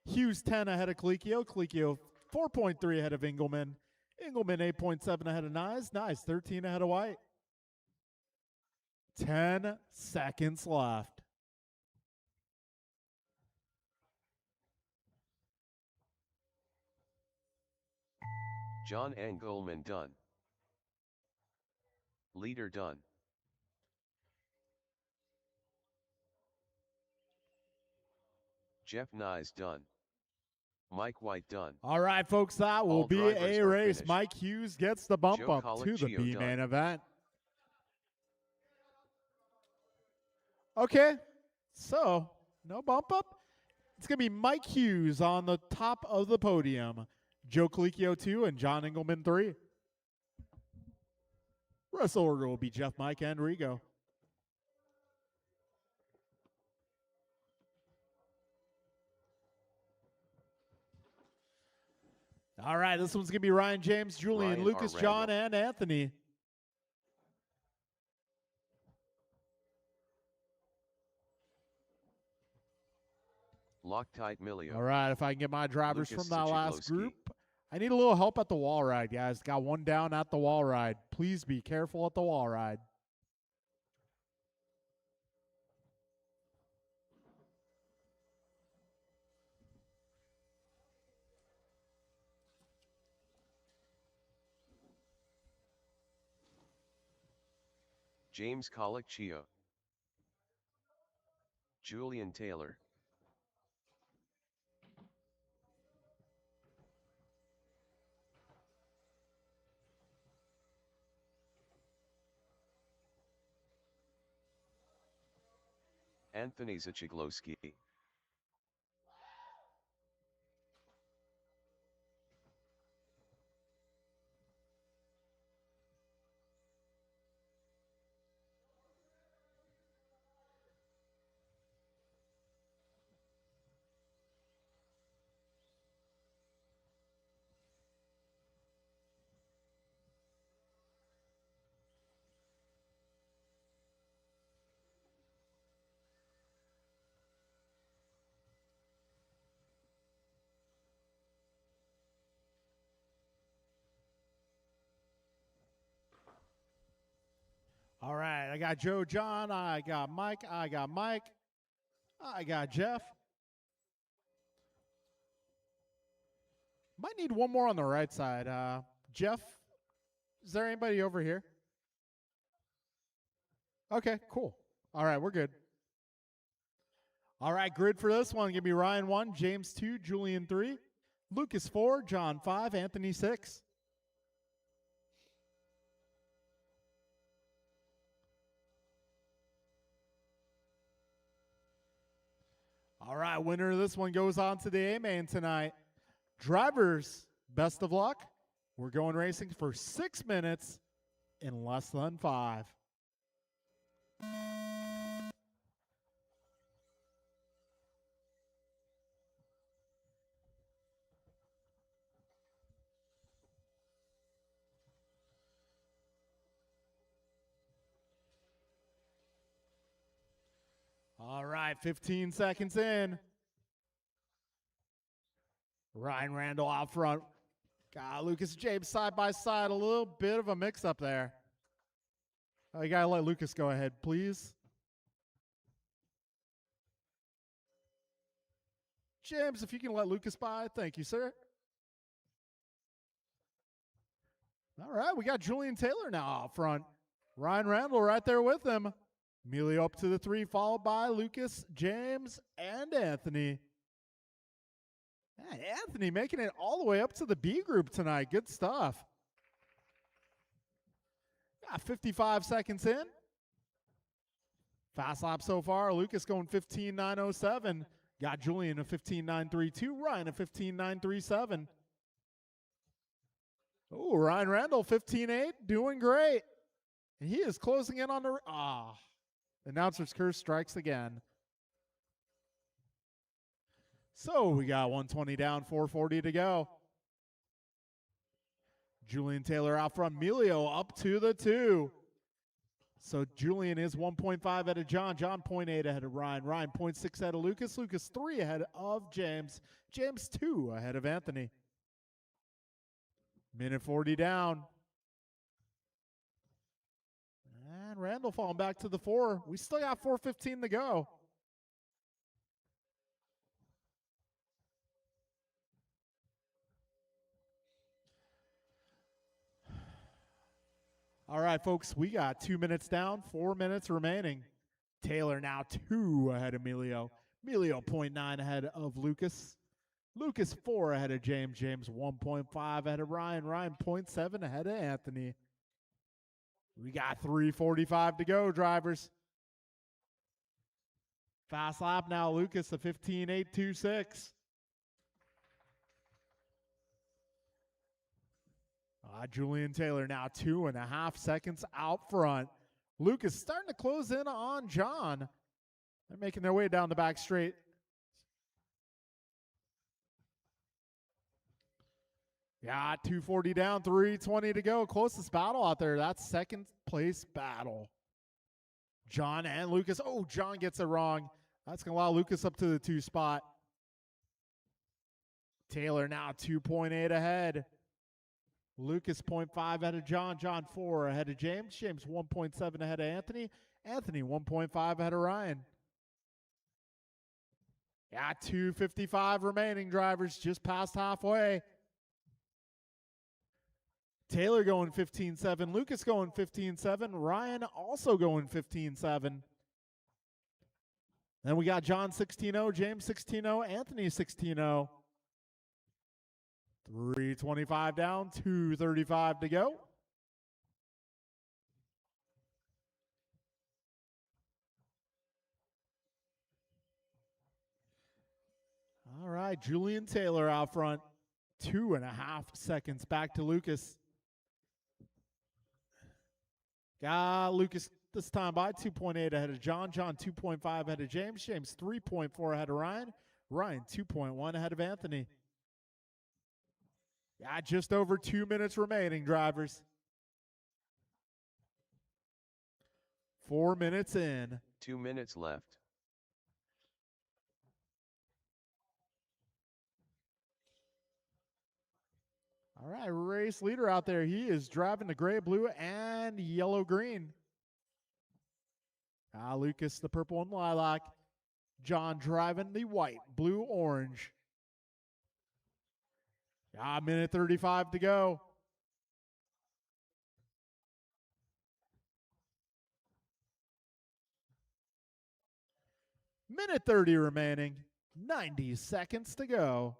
Hughes 10 ahead of Colicchio. Colicchio 4.3 ahead of Engelman. Engelman 8.7 ahead of Nyes. Nyes 13 ahead of White. 10 seconds left. John Engelman done. Leader done. Jeff Nyes done. Mike White done. All right, folks, that will All be drivers a are race. finished. Mike Hughes gets the bump Joe up to the Colicchio B done. main event. Okay, so no bump up. It's going to be Mike Hughes on the top of the podium. Joe Colicchio 2 and John Engelman 3. Rest order will be Jeff, Mike, and Rigo. All right, this one's going to be Ryan James, Julian, Ryan Lucas, R. John, Randall. and Anthony. Loctite Milio. All right, if I can get my drivers Lucas from that last Sachilowski. group. I need a little help at the wall ride, guys. Got one down at the wall ride. Please be careful at the wall ride. James Colicchio. Julian Taylor. Anthony Zachiglowski. All right, I got Joe John, I got Mike, I got Jeff. Might need one more on the right side. Jeff, is there anybody over here? Okay, cool. All right, we're good. All right, grid for this one. Give me Ryan 1, James 2, Julian 3, Lucas 4, John 5, Anthony 6. All right, winner of this one goes on to the A-Main tonight. Drivers, best of luck. We're going racing for 6 minutes in less than 5. All right, 15 seconds in. Ryan Randall out front. Got Lucas James side by side. A little bit of a mix-up there. Oh, you got to let Lucas go ahead, please. James, if you can let Lucas by, thank you, sir. All right, we got Julian Taylor now out front. Ryan Randall right there with him. Emilio up to the 3, followed by Lucas, James, and Anthony. Yeah, Anthony making it all the way up to the B group tonight. Good stuff. Yeah, 55 seconds in. Fast lap so far. Lucas going 15.907. Got Julian a 15.932. Ryan a 15.937. Oh, Ryan Randall 15.8. Doing great. And he is closing in on the... Announcer's curse strikes again. So we got 120 down, 440 to go. Julian Taylor out front. Emilio up to the 2. So Julian is 1.5 ahead of John. John 0.8 ahead of Ryan. Ryan 0.6 ahead of Lucas. Lucas 3 ahead of James. James 2 ahead of Anthony. Minute 40 down. And Randall falling back to the 4. We still got 4:15 to go. All right, folks, we got 2 minutes down, 4 minutes remaining. Taylor now 2 ahead of Emilio. Emilio 0.9 ahead of Lucas. Lucas 4 ahead of James. James 1.5 ahead of Ryan. Ryan 0.7 ahead of Anthony. We got 3:45 to go, drivers. Fast lap now, Lucas, a 15.826. Julian Taylor now 2.5 seconds out front. Lucas starting to close in on John. They're making their way down the back straight. Yeah, 240 down, 320 to go. Closest battle out there. That's second place battle. John and Lucas. Oh, John gets it wrong. That's going to allow Lucas up to the 2 spot. Taylor now 2.8 ahead. Lucas 0.5 ahead of John. John 4 ahead of James. James 1.7 ahead of Anthony. Anthony 1.5 ahead of Ryan. Yeah, 2:55 remaining, drivers, just past halfway. Taylor going 15.7. Lucas going 15.7. Ryan also going 15.7. Then we got John 16.0, James 16.0, Anthony 16.0. 3:25 down, 2:35 to go. All right, Julian Taylor out front. 2.5 seconds back to Lucas. Got Lucas this time by 2.8 ahead of John. John 2.5 ahead of James. James 3.4 ahead of Ryan. Ryan 2.1 ahead of Anthony. Yeah, just over 2 minutes remaining, drivers. 4 minutes in. 2 minutes left. All right, race leader out there. He is driving the gray, blue, and yellow, green. Lucas, the purple and lilac. John driving the white, blue, orange. Minute 35 to go. Minute 30 remaining. 90 seconds to go.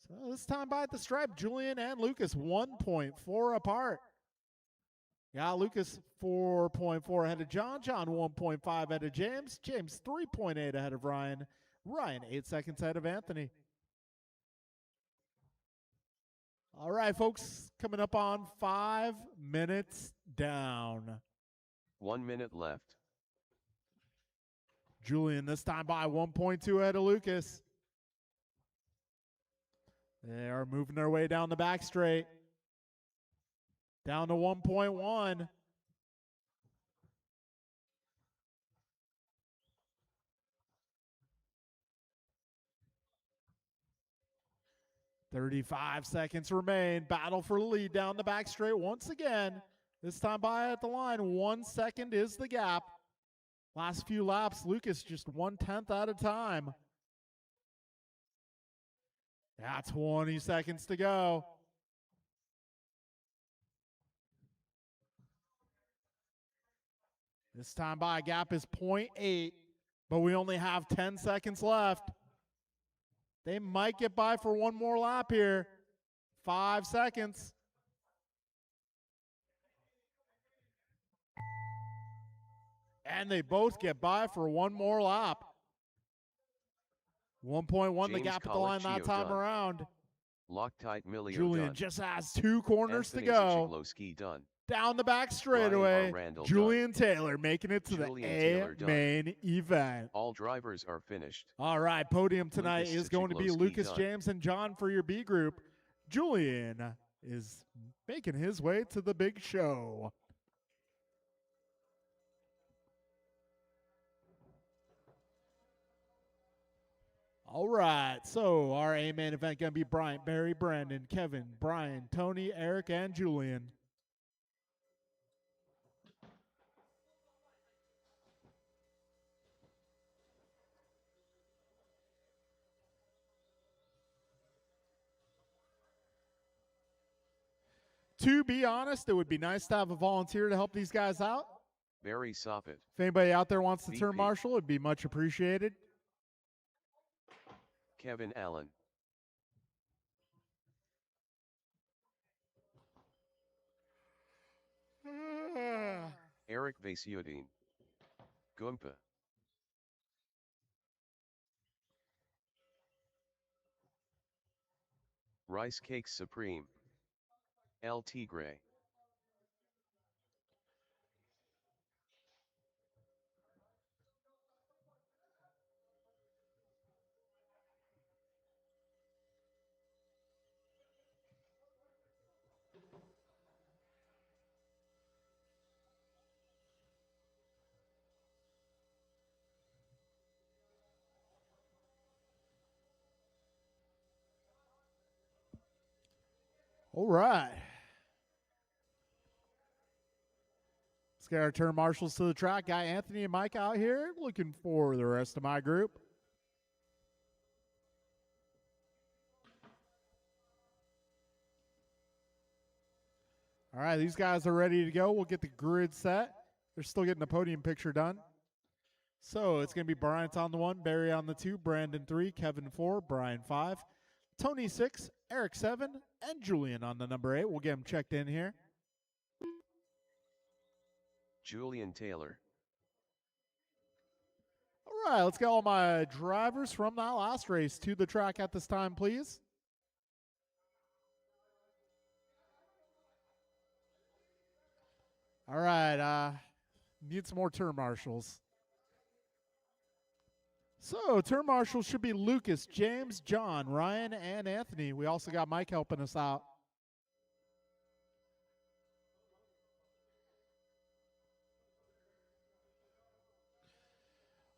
So this time by at the stripe, Julian and Lucas 1.4 apart. Lucas 4.4 ahead of John. John 1.5 ahead of James. James 3.8 ahead of Ryan. Ryan 8 seconds ahead of Anthony. All right, folks, coming up on 5 minutes down. 1 minute left. Julian this time by 1.2 ahead of Lucas. They are moving their way down the back straight. Down to 1.1. "35 seconds remain. Battle for the lead down the back straight once again. This time by at the line. 1 second is the gap. Last few laps, Lucas just 1/10 at a time. 20 seconds to go. This time by gap is 0.8, but we only have 10 seconds left. They might get by for one more lap here. 5 seconds. And they both get by for one more lap. 1.1 the gap at the line that time done. around. Loctite Milio Julian done. just has 2 corners Anthony to go. Zachiglowski done. Down the back straightaway. Julian Taylor making it to Julian the main event. All drivers are finished. All right, podium tonight Lucas is going to be Zachiglowski Lucas, done. James, and John for your B group. Julian is making his way to the big show. All right, so our A-main event going to be Bryant, Barry, Brandon, Kevin, Brian, Tony, Eric, and Julian. To be honest, it would be nice to have a volunteer to help these guys out. Barry Soppet. If anybody out there wants to VP. turn marshal, it'd be much appreciated. Kevin Allen. Eric Vasiodine. Gumpa. Rice Cakes Supreme. El Tigre. All right. Let's get our turn marshals to the track. Got Anthony and Mike out here looking for the rest of my group. All right, these guys are ready to go. We'll get the grid set. They're still getting the podium picture done. So it's going to be Bryant on the 1, Barry on the 2, Brandon 3, Kevin 4, Brian 5, Tony 6, Eric 7, and Julian on the number 8. We'll get them checked in here. Julian Taylor. All right, let's get all my drivers from that last race to the track at this time, please. All right, need some more turn marshals. So, turn marshals should be Lucas, James, John, Ryan, and Anthony. We also got Mike helping us out.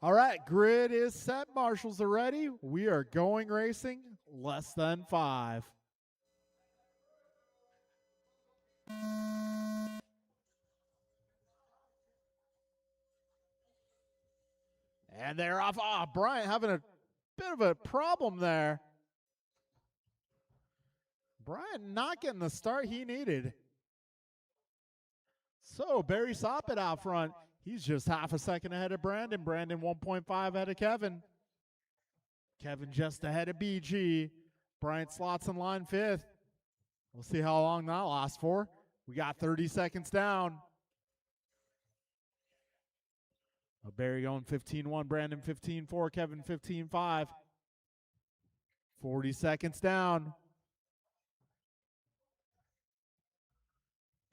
All right, grid is set. Marshals are ready. We are going racing. Less than 5. And they're off. Oh, Bryant having a bit of a problem there. Bryant not getting the start he needed. So Barry Soppet out front. He's just half a second ahead of Brandon. Brandon 1.5 ahead of Kevin. Kevin just ahead of BG. Bryant slots in line 5th. We'll see how long that lasts for. We got 30 seconds down. Barry going 15-1, Brandon 15-4, Kevin 15-5. 40 seconds down.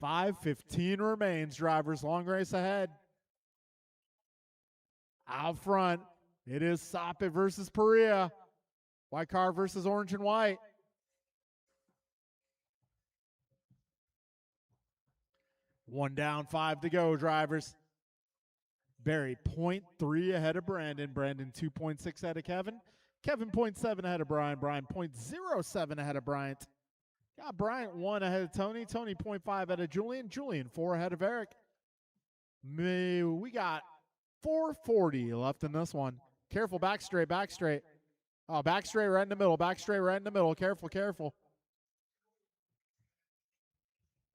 5:15 remains, drivers. Long race ahead. Out front, it is Soppet versus Perea. White car versus orange and white. One down, 5 to go, drivers. Barry 0.3 ahead of Brandon. Brandon 2.6 ahead of Kevin. Kevin 0.7 ahead of Brian. Brian 0.07 ahead of Bryant. Got Bryant 1 ahead of Tony. Tony 0.5 ahead of Julian. Julian 4 ahead of Eric. We got 4:40 left in this one. Careful, back straight, back straight. Oh, back straight right in the middle. Back straight right in the middle. Careful, careful.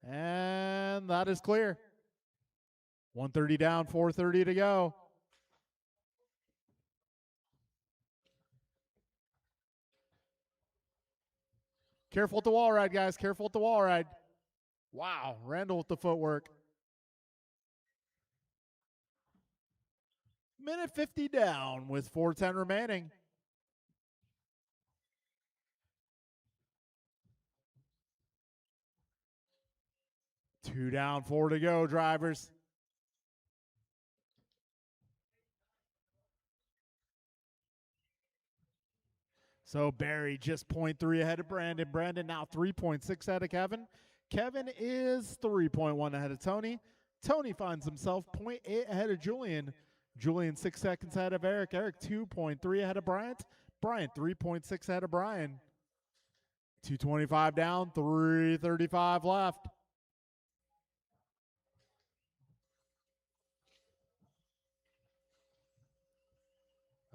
And that is clear. 130 down, 4:30 to go. Careful with the wall ride, guys. Careful with the wall ride. Wow, Randall with the footwork. Minute 50 down with 4:10 remaining. Two down, 4 to go, drivers. So Barry just 0.3 ahead of Brandon. Brandon now 3.6 ahead of Kevin. Kevin is 3.1 ahead of Tony. Tony finds himself 0.8 ahead of Julian. Julian 6 seconds ahead of Eric. Eric 2.3 ahead of Bryant. Bryant 3.6 ahead of Brian. 225 down, 335 left.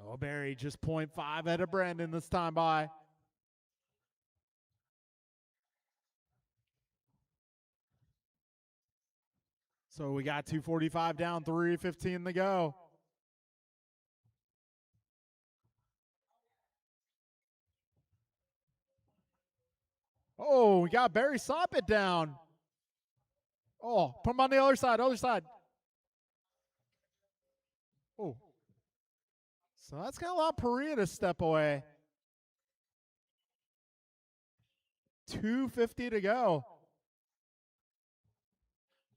Oh, Barry just 0.5 ahead of Brandon this time by. So we got 245 down, 315 to go. Oh, we got Barry Soppet down. Oh, put him on the other side, other side. Oh. So that's going to allow Perea to step away. 250 to go.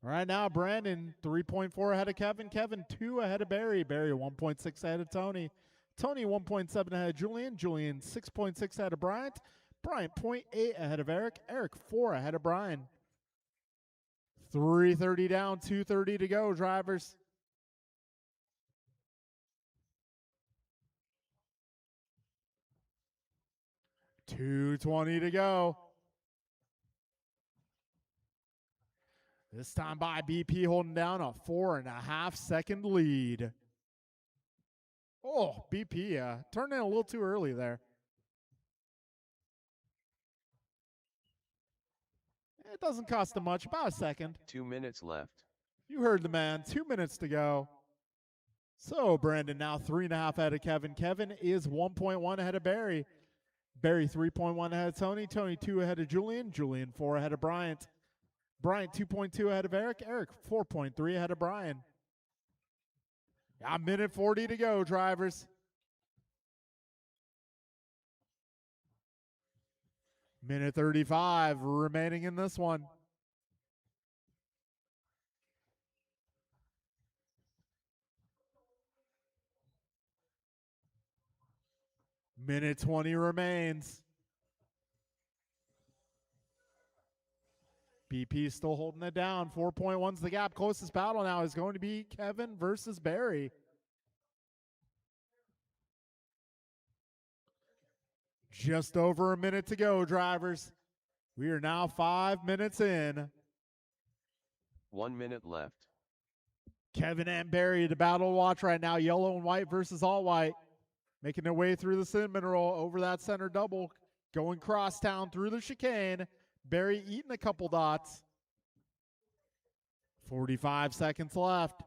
Right now, Brandon 3.4 ahead of Kevin. Kevin 2 ahead of Barry. Barry 1.6 ahead of Tony. Tony 1.7 ahead of Julian. Julian 6.6 ahead of Bryant. Bryant 0.8 ahead of Eric. Eric 4 ahead of Brian. 330 down, 230 to go, drivers. $220 to go. This time by BP holding down a 4.5 second lead. Oh, BP turned in a little too early there. It doesn't cost them much, about a second. 2 minutes left. You heard the man, 2 minutes to go. So Brandon now 3.5 ahead of Kevin. Kevin is 1.1 ahead of Barry. Barry 3.1 ahead of Tony. Tony 2 ahead of Julian. Julian 4 ahead of Bryant. Bryant 2.2 ahead of Eric. Eric 4.3 ahead of Brian. A minute 40 to go, drivers. Minute 35 remaining in this one. Minute 20 remains. BP still holding it down. 4.1's the gap. Closest battle now is going to be Kevin versus Barry. Just over a minute to go, drivers. We are now 5 minutes in. 1 minute left. Kevin and Barry to battle watch right now. Yellow and white versus all white. Making their way through the cinnamon roll over that center double. Going crosstown through the chicane. Barry eating a couple dots. 45 seconds left.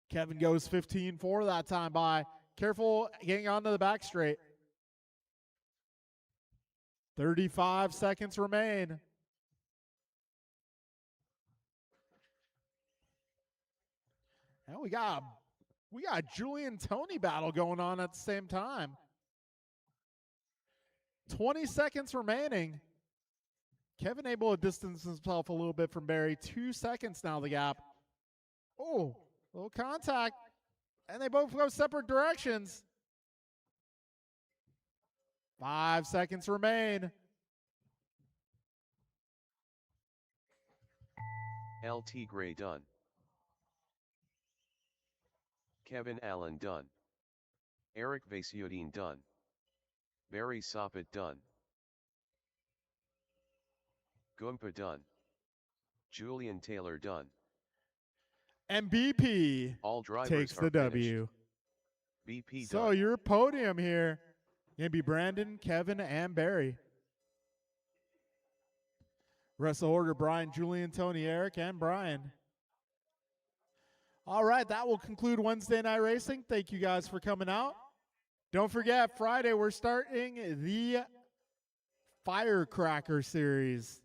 Kevin goes 15-4 that time by. Careful getting onto the back straight. 35 seconds remain. And we got a Julian Tony battle going on at the same time. 20 seconds remaining. Kevin able to distance himself a little bit from Barry. 2 seconds now the gap. Oh, little contact. And they both go separate directions. 5 seconds remain. LT Gray done. Kevin Allen done. Eric Vasiodine done. Barry Soppet done. Goompa done. Julian Taylor done. And BP All drivers takes the are W. finished. BP So done. your podium here going to be Brandon, Kevin, and Barry. Rest of the order, Brian, Julian, Tony, Eric, and Brian. All right, that will conclude Wednesday Night Racing. Thank you guys for coming out. Don't forget, Friday we're starting the Firecracker Series.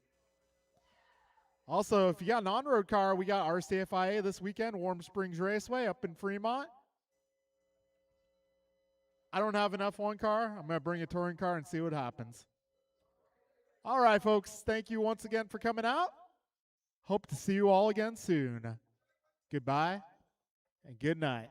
Also, if you got an on-road car, we got RCFIA this weekend, Warm Springs Raceway up in Fremont. I don't have an F1 car. I'm going to bring a touring car and see what happens. All right, folks. Thank you once again for coming out. Hope to see you all again soon. Goodbye and good night.